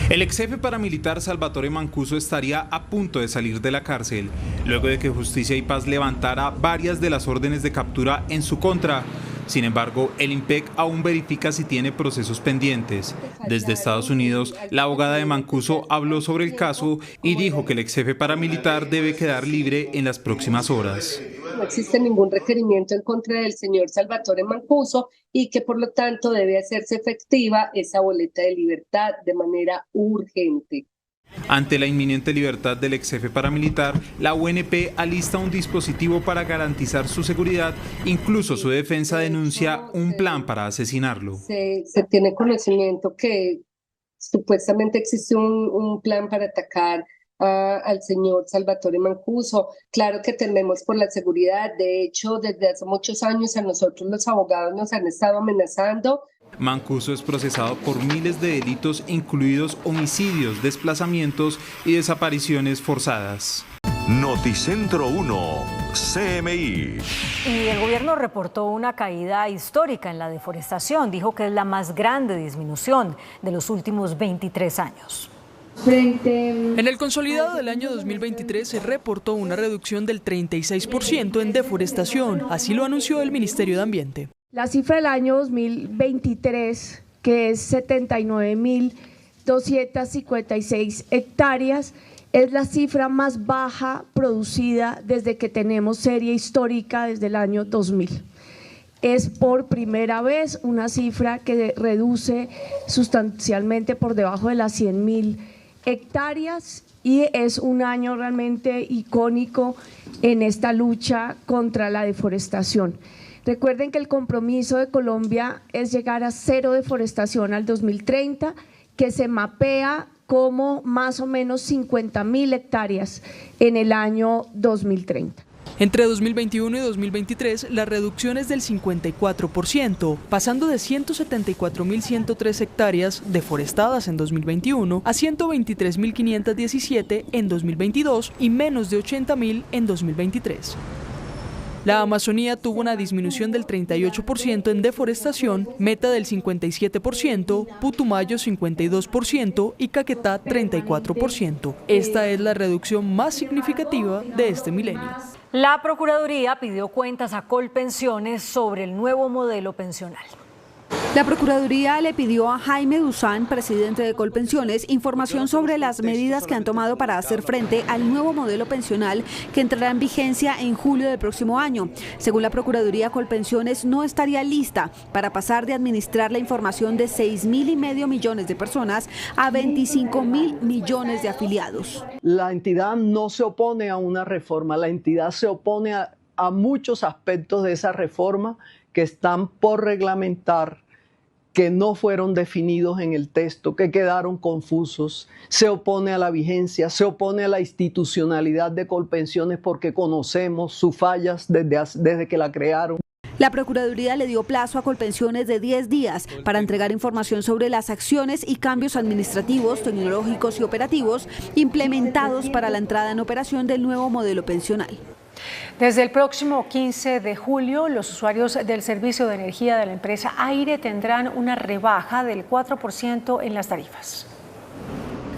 [SPEAKER 18] El ex jefe paramilitar Salvatore Mancuso estaría a punto de salir de la cárcel, luego de que Justicia y Paz levantara varias de las órdenes de captura en su contra. Sin embargo, el IMPEC aún verifica si tiene procesos pendientes. Desde Estados Unidos, la abogada de Mancuso habló sobre el caso y dijo que el ex jefe paramilitar debe quedar libre en las próximas horas.
[SPEAKER 9] No existe ningún requerimiento en contra del señor Salvatore Mancuso y que por lo tanto debe hacerse efectiva esa boleta de libertad de manera urgente.
[SPEAKER 18] Ante la inminente libertad del ex jefe paramilitar, la UNP alista un dispositivo para garantizar su seguridad. Incluso su defensa denuncia un plan para asesinarlo.
[SPEAKER 9] Se tiene conocimiento que supuestamente existe un plan para atacar al señor Salvatore Mancuso. Claro que tememos por la seguridad. De hecho, desde hace muchos años a nosotros los abogados nos han estado amenazando.
[SPEAKER 18] Mancuso es procesado por miles de delitos, incluidos homicidios, desplazamientos y desapariciones forzadas.
[SPEAKER 1] Noticentro 1, CMI.
[SPEAKER 2] Y el gobierno reportó una caída histórica en la deforestación. Dijo que es la más grande disminución de los últimos 23 años.
[SPEAKER 19] En el consolidado del año 2023 se reportó una reducción del 36% en deforestación, así lo anunció el Ministerio de Ambiente.
[SPEAKER 20] La cifra del año 2023, que es 79.256 hectáreas, es la cifra más baja producida desde que tenemos serie histórica desde el año 2000. Es por primera vez una cifra que reduce sustancialmente por debajo de las 100.000 hectáreas y es un año realmente icónico en esta lucha contra la deforestación. Recuerden que el compromiso de Colombia es llegar a cero deforestación al 2030, que se mapea como más o menos 50.000 hectáreas en el año 2030.
[SPEAKER 19] Entre 2021 y 2023, la reducción es del 54%, pasando de 174.103 hectáreas deforestadas en 2021 a 123.517 en 2022 y menos de 80.000 en 2023. La Amazonía tuvo una disminución del 38% en deforestación, Meta del 57%, Putumayo 52% y Caquetá 34%. Esta es la reducción más significativa de este milenio.
[SPEAKER 2] La Procuraduría pidió cuentas a Colpensiones sobre el nuevo modelo pensional.
[SPEAKER 10] La Procuraduría le pidió a Jaime Duzán, presidente de Colpensiones, información sobre las medidas que han tomado para hacer frente al nuevo modelo pensional que entrará en vigencia en julio del próximo año. Según la Procuraduría, Colpensiones no estaría lista para pasar de administrar la información de 6.500 millones de personas a 25.000 millones de afiliados.
[SPEAKER 21] La entidad no se opone a una reforma, la entidad se opone a muchos aspectos de esa reforma que están por reglamentar, que no fueron definidos en el texto, que quedaron confusos. Se opone a la vigencia, se opone a la institucionalidad de Colpensiones porque conocemos sus fallas desde que la crearon.
[SPEAKER 10] La Procuraduría le dio plazo a Colpensiones de 10 días para entregar información sobre las acciones y cambios administrativos, tecnológicos y operativos implementados para la entrada en operación del nuevo modelo pensional.
[SPEAKER 11] Desde el próximo 15 de julio, los usuarios del servicio de energía de la empresa Aire tendrán una rebaja del 4% en las tarifas.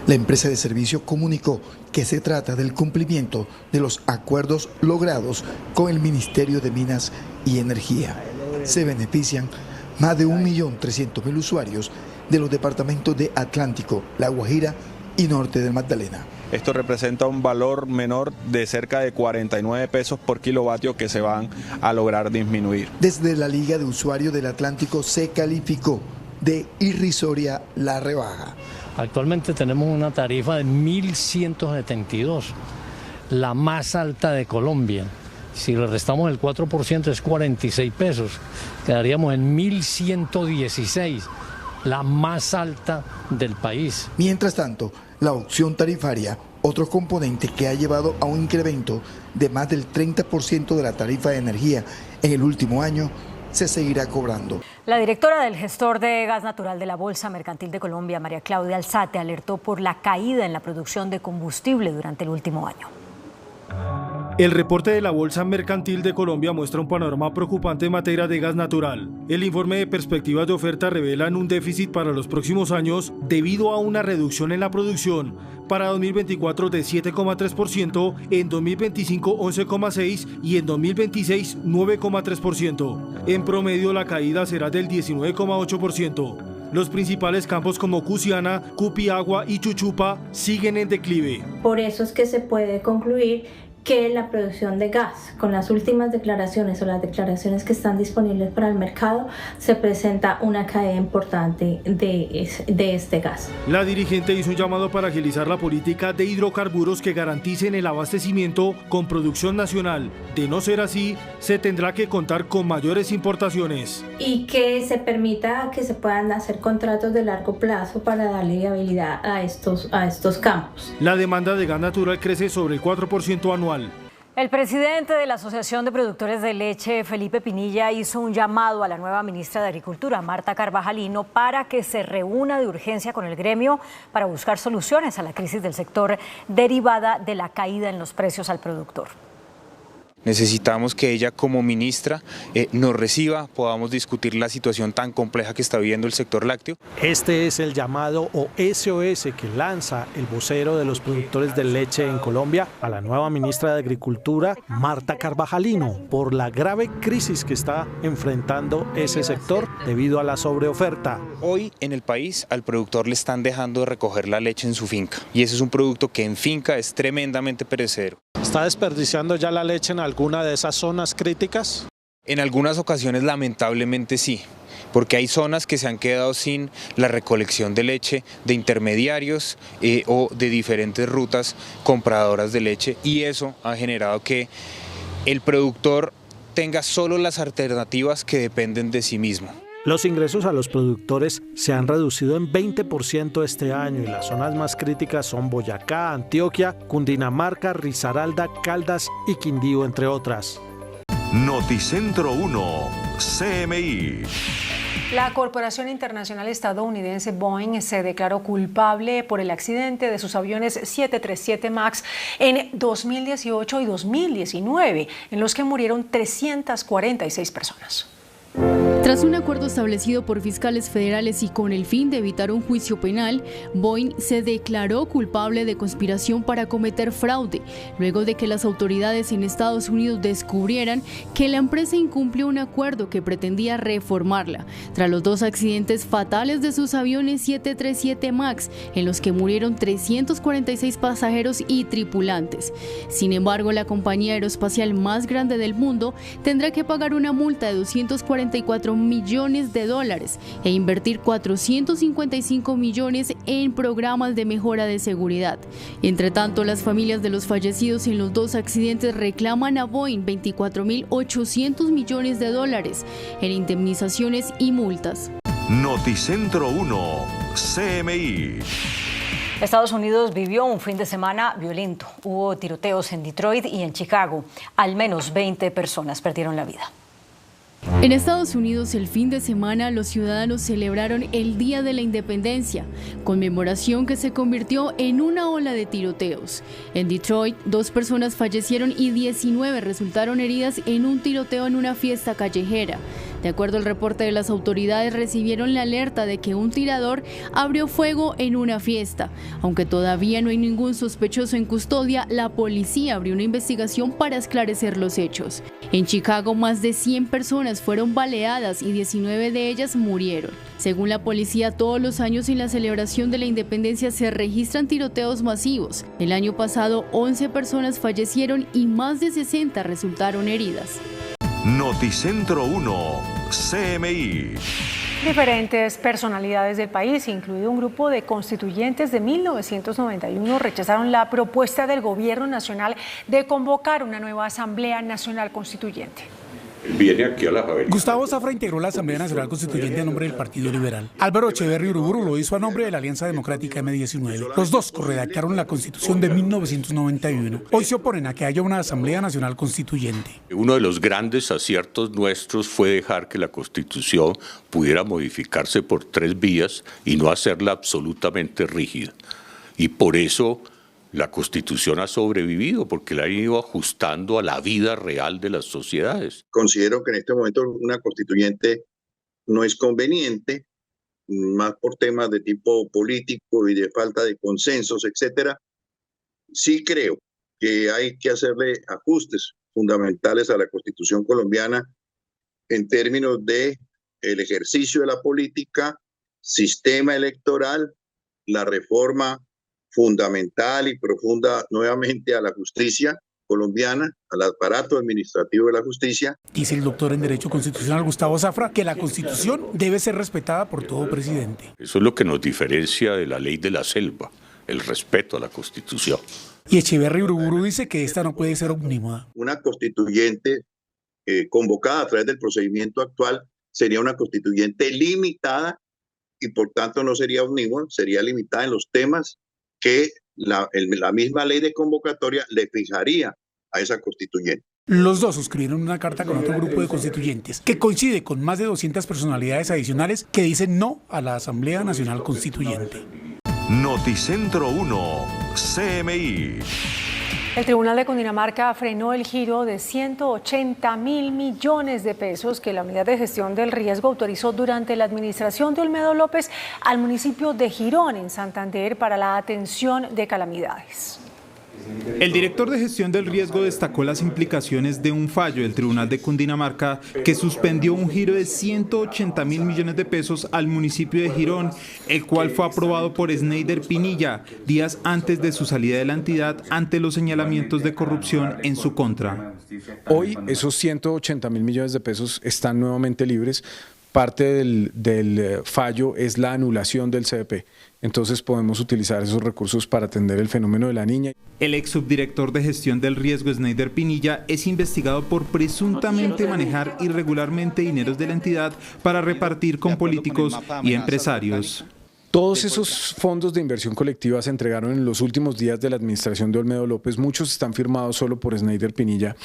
[SPEAKER 22] La empresa de servicio comunicó que se trata del cumplimiento de los acuerdos logrados con el Ministerio de Minas y Energía. Se benefician más de 1.300.000 usuarios de los departamentos de Atlántico, La Guajira y Norte del Magdalena.
[SPEAKER 24] Esto representa un valor menor de cerca de 49 pesos por kilovatio que se van a lograr disminuir.
[SPEAKER 22] Desde la Liga de Usuarios del Atlántico se calificó de irrisoria la rebaja.
[SPEAKER 25] Actualmente tenemos una tarifa de 1.172, la más alta de Colombia. Si le restamos el 4% es 46 pesos, quedaríamos en 1.116, la más alta del país.
[SPEAKER 22] Mientras tanto, la opción tarifaria, otro componente que ha llevado a un incremento de más del 30% de la tarifa de energía en el último año, se seguirá cobrando.
[SPEAKER 2] La directora del gestor de gas natural de la Bolsa Mercantil de Colombia, María Claudia Alzate, alertó por la caída en la producción de combustible durante el último año.
[SPEAKER 4] El reporte de la Bolsa Mercantil de Colombia muestra un panorama preocupante en materia de gas natural. El informe de perspectivas de oferta revela un déficit para los próximos años debido a una reducción en la producción. Para 2024 de 7,3%, en 2025 11,6% y en 2026 9,3%. En promedio la caída será del 19,8%. Los principales campos como Cusiana, Cupiagua y Chuchupa siguen en declive.
[SPEAKER 5] Por eso es que se puede concluir que la producción de gas, con las últimas declaraciones o las declaraciones que están disponibles para el mercado, se presenta una caída importante de este gas.
[SPEAKER 4] La dirigente hizo un llamado para agilizar la política de hidrocarburos que garanticen el abastecimiento con producción nacional. De no ser así, se tendrá que contar con mayores importaciones.
[SPEAKER 5] Y que se permita que se puedan hacer contratos de largo plazo para darle viabilidad a estos campos.
[SPEAKER 4] La demanda de gas natural crece sobre el 4% anual.
[SPEAKER 2] El presidente de la Asociación de Productores de Leche, Felipe Pinilla, hizo un llamado a la nueva ministra de Agricultura, Marta Carvajalino, para que se reúna de urgencia con el gremio para buscar soluciones a la crisis del sector derivada de la caída en los precios al productor.
[SPEAKER 6] Necesitamos que ella como ministra nos reciba, podamos discutir la situación tan compleja que está viviendo el sector lácteo.
[SPEAKER 7] Este es el llamado o SOS que lanza el vocero de los productores de leche en Colombia a la nueva ministra de Agricultura, Marta Carvajalino, por la grave crisis que está enfrentando ese sector debido a la sobreoferta.
[SPEAKER 6] Hoy en el país al productor le están dejando de recoger la leche en su finca y ese es un producto que en finca es tremendamente perecedero.
[SPEAKER 7] ¿Está desperdiciando ya la leche en alguna de esas zonas críticas?
[SPEAKER 6] En algunas ocasiones lamentablemente sí, porque hay zonas que se han quedado sin la recolección de leche de intermediarios o de diferentes rutas compradoras de leche y eso ha generado que el productor tenga solo las alternativas que dependen de sí mismo.
[SPEAKER 7] Los ingresos a los productores se han reducido en 20% este año y las zonas más críticas son Boyacá, Antioquia, Cundinamarca, Risaralda, Caldas y Quindío, entre otras.
[SPEAKER 1] Noticentro 1, CMI.
[SPEAKER 11] La corporación internacional estadounidense Boeing se declaró culpable por el accidente de sus aviones 737 MAX en 2018 y 2019, en los que murieron 346 personas.
[SPEAKER 16] Tras un acuerdo establecido por fiscales federales y con el fin de evitar un juicio penal, Boeing se declaró culpable de conspiración para cometer fraude, luego de que las autoridades en Estados Unidos descubrieran que la empresa incumplió un acuerdo que pretendía reformarla, tras los dos accidentes fatales de sus aviones 737 MAX, en los que murieron 346 pasajeros y tripulantes. Sin embargo, la compañía aeroespacial más grande del mundo tendrá que pagar una multa de $244 millones e invertir 455 millones en programas de mejora de seguridad. Entre tanto, las familias de los fallecidos en los dos accidentes reclaman a Boeing $24.800 millones en indemnizaciones y multas.
[SPEAKER 1] Noticentro 1, CMI.
[SPEAKER 2] Estados Unidos vivió un fin de semana violento. Hubo tiroteos en Detroit y en Chicago. Al menos 20 personas perdieron la vida.
[SPEAKER 16] En Estados Unidos, el fin de semana, los ciudadanos celebraron el Día de la Independencia, conmemoración que se convirtió en una ola de tiroteos. En Detroit, 2 personas fallecieron y 19 resultaron heridas en un tiroteo en una fiesta callejera. De acuerdo al reporte de las autoridades, recibieron la alerta de que un tirador abrió fuego en una fiesta. Aunque todavía no hay ningún sospechoso en custodia, la policía abrió una investigación para esclarecer los hechos. En Chicago, más de 100 personas fueron baleadas y 19 de ellas murieron. Según la policía, todos los años en la celebración de la independencia se registran tiroteos masivos. El año pasado, 11 personas fallecieron y más de 60 resultaron heridas.
[SPEAKER 1] Noticentro 1, CMI.
[SPEAKER 11] Diferentes personalidades del país, incluido un grupo de constituyentes de 1991, rechazaron la propuesta del Gobierno Nacional de convocar una nueva Asamblea Nacional Constituyente.
[SPEAKER 8] Viene aquí a la Javeriana.
[SPEAKER 12] Gustavo Zafra integró la Asamblea Nacional Constituyente a nombre del Partido Liberal. Álvaro Echeverri Uriburu lo hizo a nombre de la Alianza Democrática M19. Los dos corredactaron la Constitución de 1991. Hoy se oponen a que haya una Asamblea Nacional Constituyente.
[SPEAKER 8] Uno de los grandes aciertos nuestros fue dejar que la Constitución pudiera modificarse por 3 vías y no hacerla absolutamente rígida. Y por eso La Constitución ha sobrevivido porque la han ido ajustando a la vida real de las sociedades.
[SPEAKER 3] Considero que en este momento una constituyente no es conveniente, más por temas de tipo político y de falta de consensos, etcétera. Sí creo que hay que hacerle ajustes fundamentales a la Constitución colombiana en términos de el ejercicio de la política, sistema electoral, la reforma fundamental y profunda nuevamente a la justicia colombiana, al aparato administrativo de la justicia.
[SPEAKER 12] Dice el doctor en Derecho Constitucional Gustavo Zafra que la Constitución debe ser respetada por todo presidente.
[SPEAKER 8] Eso es lo que nos diferencia de la ley de la selva, el respeto a la Constitución.
[SPEAKER 12] Y Echeverry Uriburu dice que esta no puede ser omnímoda.
[SPEAKER 3] Una constituyente convocada a través del procedimiento actual sería una constituyente limitada y por tanto no sería omnímoda, sería limitada en los temas que la misma ley de convocatoria le fijaría a esa constituyente.
[SPEAKER 12] Los dos suscribieron una carta con otro grupo de constituyentes que coincide con más de 200 personalidades adicionales que dicen no a la Asamblea Nacional Constituyente.
[SPEAKER 1] Noticentro 1, CMI.
[SPEAKER 11] El Tribunal de Cundinamarca frenó el giro de 180.000 millones de pesos que la Unidad de Gestión del Riesgo autorizó durante la administración de Olmedo López al municipio de Girón, en Santander, para la atención de calamidades.
[SPEAKER 18] El director de Gestión del Riesgo destacó las implicaciones de un fallo del Tribunal de Cundinamarca que suspendió un giro de 180.000 millones de pesos al municipio de Girón, el cual fue aprobado por Sneider Pinilla días antes de su salida de la entidad ante los señalamientos de corrupción en su contra.
[SPEAKER 13] Hoy esos 180.000 millones de pesos están nuevamente libres. Parte del fallo es la anulación del CDP. Entonces podemos utilizar esos recursos para atender el fenómeno de la niña.
[SPEAKER 18] El ex subdirector de Gestión del Riesgo, Sneider Pinilla, es investigado por presuntamente manejar irregularmente dineros de la entidad para repartir con políticos y empresarios.
[SPEAKER 13] Todos esos fondos de inversión colectiva se entregaron en los últimos días de la administración de Olmedo López. Muchos están firmados solo por Sneider Pinilla.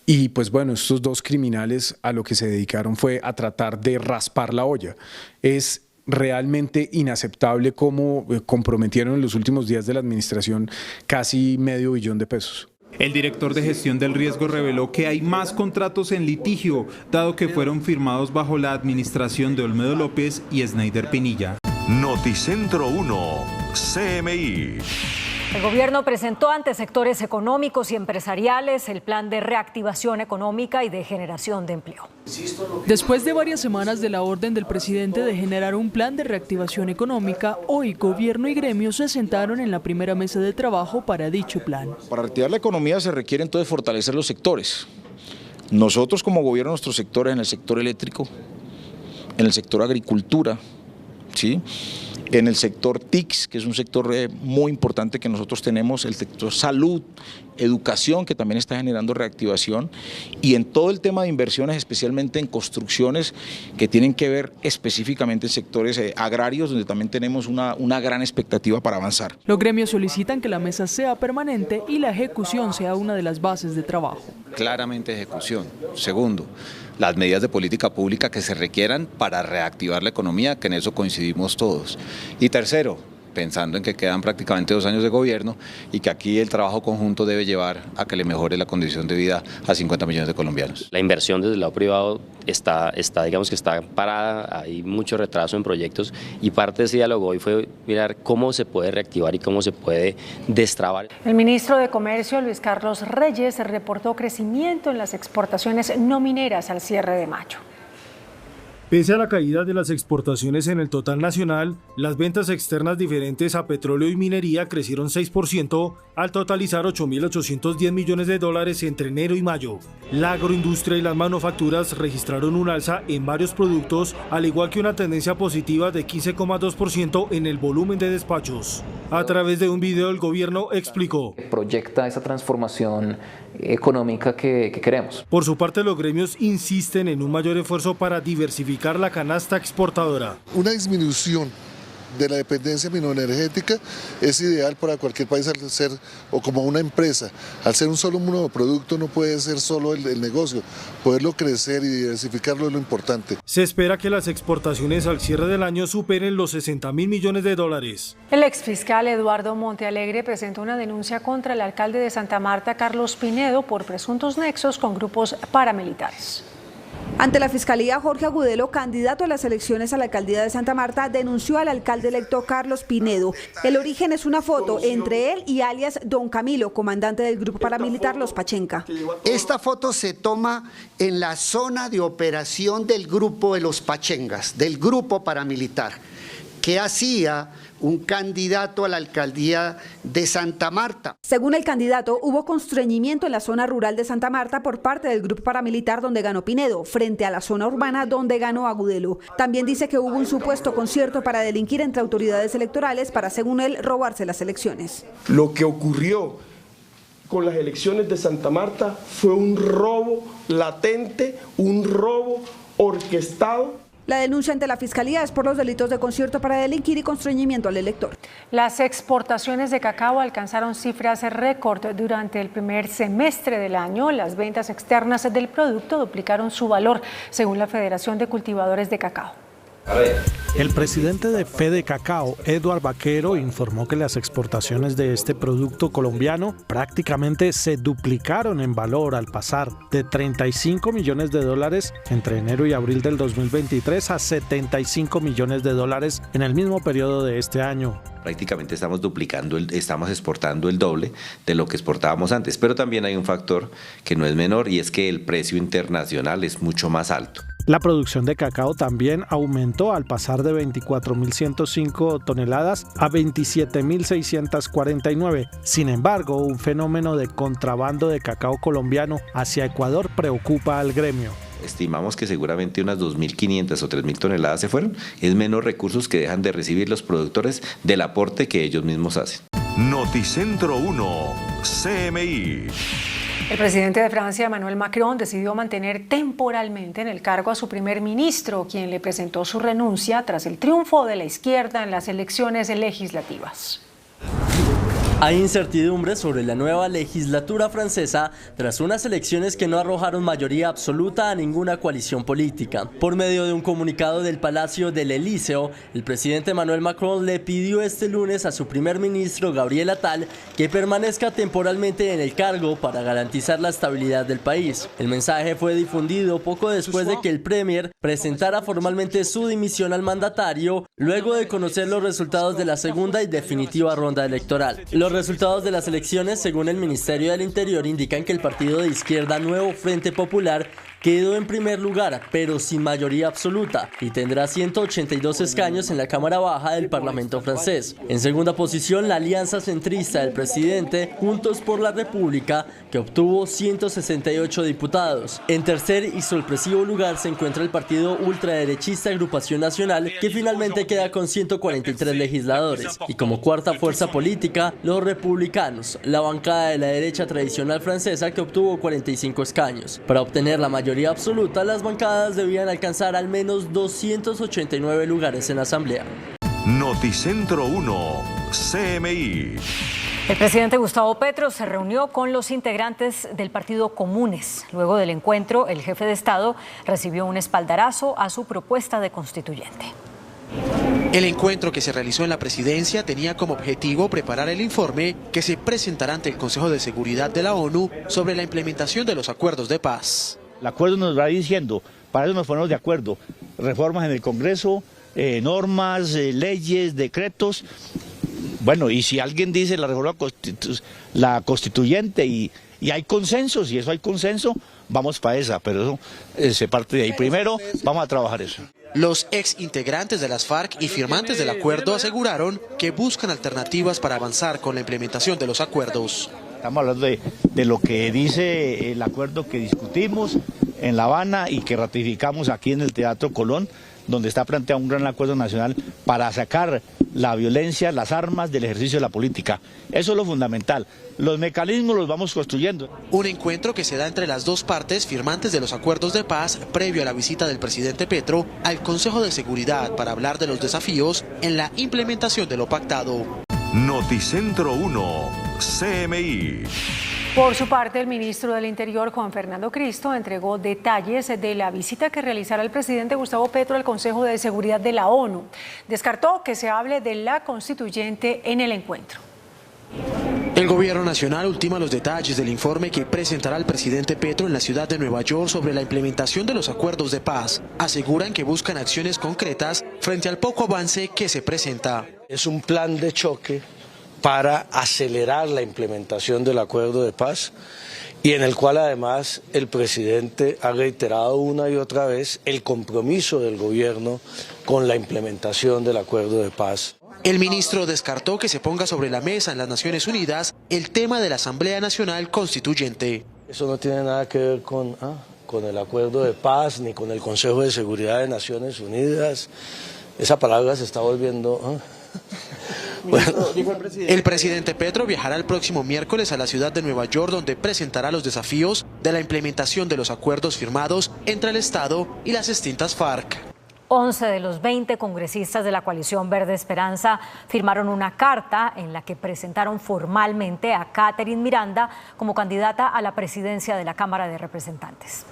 [SPEAKER 13] Y pues bueno, estos dos criminales a lo que se dedicaron fue a tratar de raspar la olla. Es realmente inaceptable cómo comprometieron en los últimos días de la administración casi $500 millones de pesos.
[SPEAKER 18] El director de Gestión del Riesgo reveló que hay más contratos en litigio, dado que fueron firmados bajo la administración de Olmedo López y Sneider Pinilla.
[SPEAKER 1] Noticentro 1, CMI.
[SPEAKER 2] El gobierno presentó ante sectores económicos y empresariales el plan de reactivación económica y de generación de empleo.
[SPEAKER 19] Después de varias semanas de la orden del presidente de generar un plan de reactivación económica, hoy gobierno y gremios se sentaron en la primera mesa de trabajo para dicho plan.
[SPEAKER 14] Para reactivar la economía se requiere entonces fortalecer los sectores. Nosotros como gobierno, nuestros sectores en el sector eléctrico, en el sector agricultura, ¿sí?, en el sector TICS, que es un sector muy importante que nosotros tenemos, el sector salud, educación, que también está generando reactivación, y en todo el tema de inversiones, especialmente en construcciones que tienen que ver específicamente en sectores agrarios, donde también tenemos una gran expectativa para avanzar.
[SPEAKER 19] Los gremios solicitan que la mesa sea permanente y la ejecución sea una de las bases de trabajo.
[SPEAKER 15] Claramente ejecución. Segundo, las medidas de política pública que se requieran para reactivar la economía, que en eso coincidimos todos. Y tercero, pensando en que quedan prácticamente 2 años de gobierno y que aquí el trabajo conjunto debe llevar a que le mejore la condición de vida a 50 millones de colombianos.
[SPEAKER 17] La inversión desde el lado privado está parada, hay mucho retraso en proyectos y parte de ese diálogo hoy fue mirar cómo se puede reactivar y cómo se puede destrabar.
[SPEAKER 11] El ministro de Comercio, Luis Carlos Reyes, reportó crecimiento en las exportaciones no mineras al cierre de mayo.
[SPEAKER 4] Pese a la caída de las exportaciones en el total nacional, las ventas externas diferentes a petróleo y minería crecieron 6% al totalizar $8.810 millones entre enero y mayo. La agroindustria y las manufacturas registraron un alza en varios productos, al igual que una tendencia positiva de 15,2% en el volumen de despachos. A través de un video, el gobierno explicó:
[SPEAKER 23] proyecta esa transformación económica que queremos.
[SPEAKER 4] Por su parte, los gremios insisten en un mayor esfuerzo para diversificar la canasta exportadora.
[SPEAKER 27] Una disminución
[SPEAKER 9] de la dependencia minoenergética es ideal para cualquier país al ser, o como una empresa, al ser un solo monoproducto no puede ser solo el negocio, poderlo crecer y diversificarlo es lo importante.
[SPEAKER 4] Se espera que las exportaciones al cierre del año superen los 60.000 millones de dólares.
[SPEAKER 11] El exfiscal Eduardo Montealegre presentó una denuncia contra el alcalde de Santa Marta, Carlos Pinedo, por presuntos nexos con grupos paramilitares.
[SPEAKER 10] Ante la Fiscalía, Jorge Agudelo, candidato a las elecciones a la alcaldía de Santa Marta, denunció al alcalde electo Carlos Pinedo. El origen es una foto entre él y alias Don Camilo, comandante del grupo paramilitar Los Pachenca.
[SPEAKER 20] Esta foto se toma en la zona de operación del grupo de Los Pachengas, del grupo paramilitar, que hacía un candidato a la alcaldía de Santa Marta.
[SPEAKER 10] Según el candidato, hubo constreñimiento en la zona rural de Santa Marta por parte del grupo paramilitar donde ganó Pinedo, frente a la zona urbana donde ganó Agudelo. También dice que hubo un supuesto concierto para delinquir entre autoridades electorales para, según él, robarse las elecciones.
[SPEAKER 21] Lo que ocurrió con las elecciones de Santa Marta fue un robo latente, un robo orquestado.
[SPEAKER 10] La denuncia ante la Fiscalía es por los delitos de concierto para delinquir y constreñimiento al elector.
[SPEAKER 11] Las exportaciones de cacao alcanzaron cifras récord durante el primer semestre del año. Las ventas externas del producto duplicaron su valor, según la Federación de Cultivadores de Cacao.
[SPEAKER 7] El presidente de Fede Cacao, Eduard Vaquero, informó que las exportaciones de este producto colombiano prácticamente se duplicaron en valor al pasar de 35 millones de dólares entre enero y abril del 2023 a 75 millones de dólares en el mismo periodo de este año.
[SPEAKER 24] Prácticamente estamos estamos exportando el doble de lo que exportábamos antes, pero también hay un factor que no es menor y es que el precio internacional es mucho más alto.
[SPEAKER 7] La producción de cacao también aumentó al pasar de 24.105 toneladas a 27.649. Sin embargo, un fenómeno de contrabando de cacao colombiano hacia Ecuador preocupa al gremio.
[SPEAKER 24] Estimamos que seguramente unas 2.500 o 3.000 toneladas se fueron. Es menos recursos que dejan de recibir los productores del aporte que ellos mismos hacen.
[SPEAKER 1] Noticentro 1, CMI.
[SPEAKER 11] El presidente de Francia, Emmanuel Macron, decidió mantener temporalmente en el cargo a su primer ministro, quien le presentó su renuncia tras el triunfo de la izquierda en las elecciones legislativas.
[SPEAKER 26] Hay incertidumbre sobre la nueva legislatura francesa tras unas elecciones que no arrojaron mayoría absoluta a ninguna coalición política. Por medio de un comunicado del Palacio del Elíseo, el presidente Emmanuel Macron le pidió este lunes a su primer ministro Gabriel Attal que permanezca temporalmente en el cargo para garantizar la estabilidad del país. El mensaje fue difundido poco después de que el premier presentara formalmente su dimisión al mandatario luego de conocer los resultados de la segunda y definitiva ronda electoral. Los resultados de las elecciones, según el Ministerio del Interior, indican que el partido de izquierda Nuevo Frente Popular quedó en primer lugar, pero sin mayoría absoluta, y tendrá 182 escaños en la Cámara Baja del Parlamento francés. En segunda posición, la alianza centrista del presidente, Juntos por la República, que obtuvo 168 diputados. En tercer y sorpresivo lugar se encuentra el partido ultraderechista Agrupación Nacional, que finalmente queda con 143 legisladores. Y como cuarta fuerza política, los republicanos, la bancada de la derecha tradicional francesa, que obtuvo 45 escaños. Para obtener la mayoría absoluta, las bancadas debían alcanzar al menos 289 lugares en la Asamblea.
[SPEAKER 1] Noticentro 1, CMI.
[SPEAKER 2] El presidente Gustavo Petro se reunió con los integrantes del partido Comunes. Luego del encuentro, el jefe de Estado recibió un espaldarazo a su propuesta de constituyente.
[SPEAKER 27] El encuentro que se realizó en la presidencia tenía como objetivo preparar el informe que se presentará ante el Consejo de Seguridad de la ONU sobre la implementación de los acuerdos de paz.
[SPEAKER 28] El acuerdo nos va diciendo, para eso nos ponemos de acuerdo, reformas en el Congreso, normas, leyes, decretos. Bueno, y si alguien dice la reforma constituyente y hay consenso, si eso hay consenso, vamos para esa, pero eso se parte de ahí. Primero vamos a trabajar eso.
[SPEAKER 27] Los ex integrantes de las FARC y firmantes del acuerdo aseguraron que buscan alternativas para avanzar con la implementación de los acuerdos.
[SPEAKER 28] Estamos hablando de lo que dice el acuerdo que discutimos en La Habana y que ratificamos aquí en el Teatro Colón, donde está planteado un gran acuerdo nacional para sacar la violencia, las armas del ejercicio de la política. Eso es lo fundamental. Los mecanismos los vamos construyendo.
[SPEAKER 27] Un encuentro que se da entre las dos partes firmantes de los acuerdos de paz previo a la visita del presidente Petro al Consejo de Seguridad para hablar de los desafíos en la implementación de lo pactado.
[SPEAKER 1] Noticentro 1, CMI.
[SPEAKER 11] Por su parte, el ministro del Interior, Juan Fernando Cristo, entregó detalles de la visita que realizará el presidente Gustavo Petro al Consejo de Seguridad de la ONU. Descartó que se hable de la constituyente en el encuentro.
[SPEAKER 27] El gobierno nacional ultima los detalles del informe que presentará el presidente Petro en la ciudad de Nueva York sobre la implementación de los acuerdos de paz. Aseguran que buscan acciones concretas frente al poco avance que se presenta.
[SPEAKER 3] Es un plan de choque para acelerar la implementación del acuerdo de paz y en el cual además el presidente ha reiterado una y otra vez el compromiso del gobierno con la implementación del acuerdo de paz.
[SPEAKER 27] El ministro descartó que se ponga sobre la mesa en las Naciones Unidas el tema de la Asamblea Nacional Constituyente.
[SPEAKER 3] Eso no tiene nada que ver con el acuerdo de paz ni con el Consejo de Seguridad de Naciones Unidas. Esa palabra se está volviendo...
[SPEAKER 27] Bueno. El presidente Petro viajará el próximo miércoles a la ciudad de Nueva York, donde presentará los desafíos de la implementación de los acuerdos firmados entre el Estado y las extintas FARC.
[SPEAKER 2] 11 de los 20 congresistas de la coalición Verde Esperanza firmaron una carta en la que presentaron formalmente a Catherine Miranda como candidata a la presidencia de la Cámara de Representantes.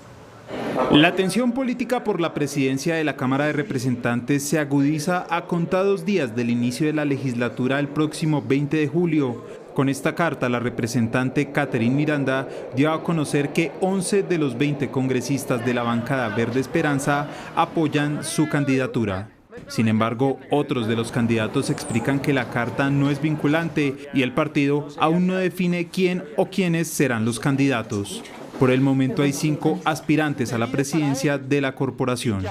[SPEAKER 18] La tensión política por la presidencia de la Cámara de Representantes se agudiza a contados días del inicio de la legislatura el próximo 20 de julio. Con esta carta, la representante Catherine Miranda dio a conocer que 11 de los 20 congresistas de la bancada Verde Esperanza apoyan su candidatura. Sin embargo, otros de los candidatos explican que la carta no es vinculante y el partido aún no define quién o quiénes serán los candidatos. Por el momento hay 5 aspirantes a la presidencia de la corporación.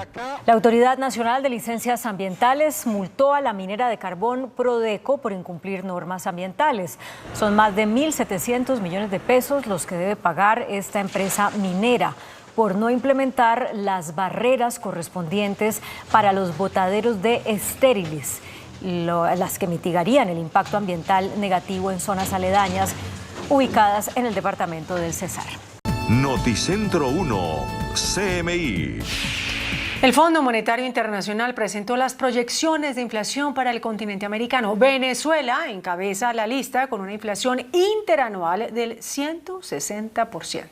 [SPEAKER 2] La Autoridad Nacional de Licencias Ambientales multó a la minera de carbón Prodeco por incumplir normas ambientales. Son más de 1.700 millones de pesos los que debe pagar esta empresa minera por no implementar las barreras correspondientes para los botaderos de estériles, las que mitigarían el impacto ambiental negativo en zonas aledañas ubicadas en el departamento del Cesar.
[SPEAKER 1] Noticentro 1, CMI.
[SPEAKER 11] El Fondo Monetario Internacional presentó las proyecciones de inflación para el continente americano. Venezuela encabeza la lista con una inflación interanual del 160%.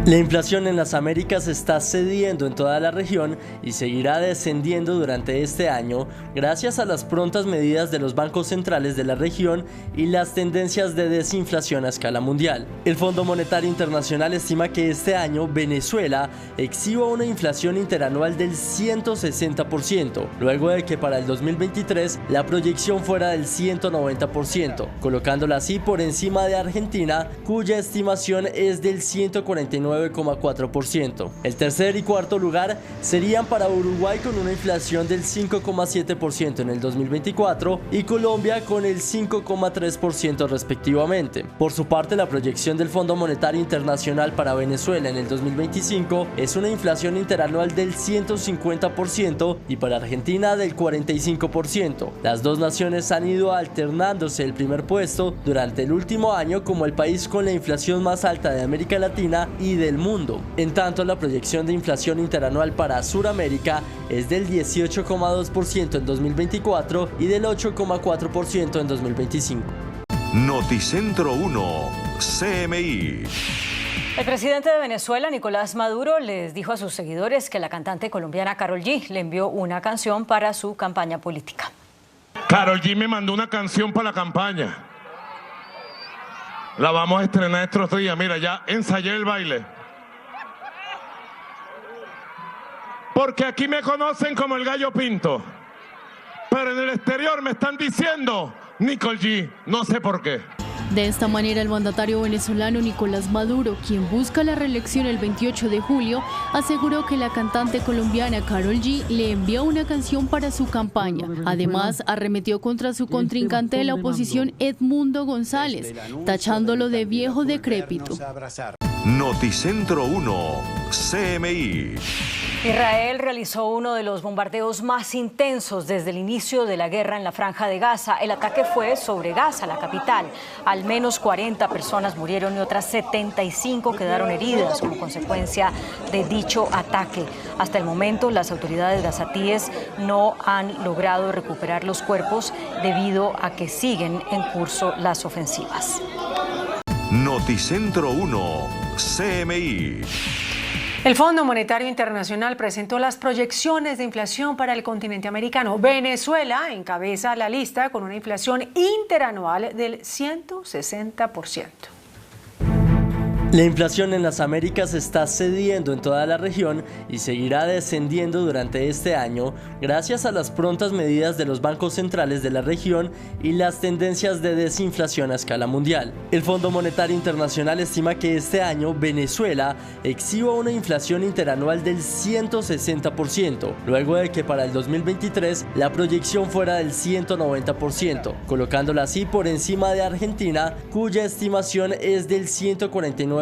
[SPEAKER 26] La inflación en las Américas está cediendo en toda la región y seguirá descendiendo durante este año gracias a las prontas medidas de los bancos centrales de la región y las tendencias de desinflación a escala mundial. El Fondo Monetario Internacional estima que este año Venezuela exhiba una inflación interanual del 160%, luego de que para el 2023 la proyección fuera del 190%, colocándola así por encima de Argentina, cuya estimación es del 149%. El tercer y cuarto lugar serían para Uruguay con una inflación del 5,7% en el 2024 y Colombia con el 5,3% respectivamente. Por su parte, la proyección del Fondo Monetario Internacional para Venezuela en el 2025 es una inflación interanual del 150% y para Argentina del 45%. Las dos naciones han ido alternándose el primer puesto durante el último año como el país con la inflación más alta de América Latina y del mundo. En tanto, la proyección de inflación interanual para Sudamérica es del 18,2% en 2024 y del 8,4% en 2025.
[SPEAKER 1] Noticentro 1, CMI.
[SPEAKER 2] El presidente de Venezuela, Nicolás Maduro, les dijo a sus seguidores que la cantante colombiana Karol G le envió una canción para su campaña política.
[SPEAKER 5] Karol G me mandó una canción para la campaña. La vamos a estrenar estos días. Mira, ya ensayé el baile. Porque aquí me conocen como el gallo pinto. Pero en el exterior me están diciendo Nicole G. No sé por qué.
[SPEAKER 6] De esta manera, el mandatario venezolano Nicolás Maduro, quien busca la reelección el 28 de julio, aseguró que la cantante colombiana Karol G le envió una canción para su campaña. Además, arremetió contra su contrincante de la oposición, Edmundo González, tachándolo de viejo decrépito.
[SPEAKER 1] Noticentro 1, CMI.
[SPEAKER 2] Israel realizó uno de los bombardeos más intensos desde el inicio de la guerra en la Franja de Gaza. El ataque fue sobre Gaza, la capital. Al menos 40 personas murieron y otras 75 quedaron heridas como consecuencia de dicho ataque. Hasta el momento, las autoridades gazatíes no han logrado recuperar los cuerpos debido a que siguen en curso las ofensivas.
[SPEAKER 1] Noticentro 1, CMI.
[SPEAKER 11] El Fondo Monetario Internacional presentó las proyecciones de inflación para el continente americano. Venezuela encabeza la lista con una inflación interanual del 160%.
[SPEAKER 26] La inflación en las Américas está cediendo en toda la región y seguirá descendiendo durante este año gracias a las prontas medidas de los bancos centrales de la región y las tendencias de desinflación a escala mundial. El Fondo Monetario Internacional estima que este año Venezuela exhiba una inflación interanual del 160%, luego de que para el 2023 la proyección fuera del 190%, colocándola así por encima de Argentina, cuya estimación es del 149,4%.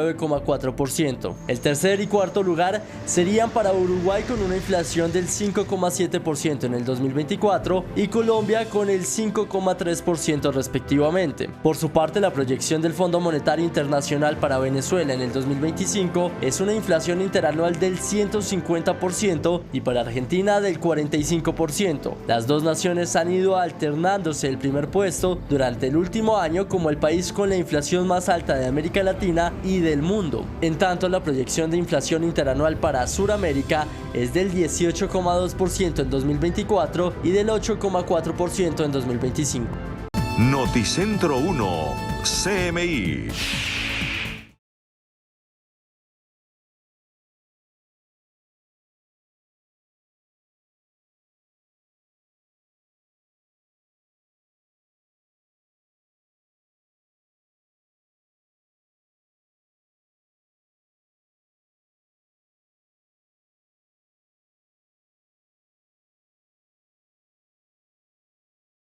[SPEAKER 26] El tercer y cuarto lugar serían para Uruguay con una inflación del 5,7% en el 2024 y Colombia con el 5,3% respectivamente. Por su parte, la proyección del Fondo Monetario Internacional para Venezuela en el 2025 es una inflación interanual del 150% y para Argentina del 45%. Las dos naciones han ido alternándose el primer puesto durante el último año como el país con la inflación más alta de América Latina y del mundo. En tanto, la proyección de inflación interanual para Sudamérica es del 18,2% en 2024 y del 8,4% en 2025.
[SPEAKER 1] Noticentro 1, CMI.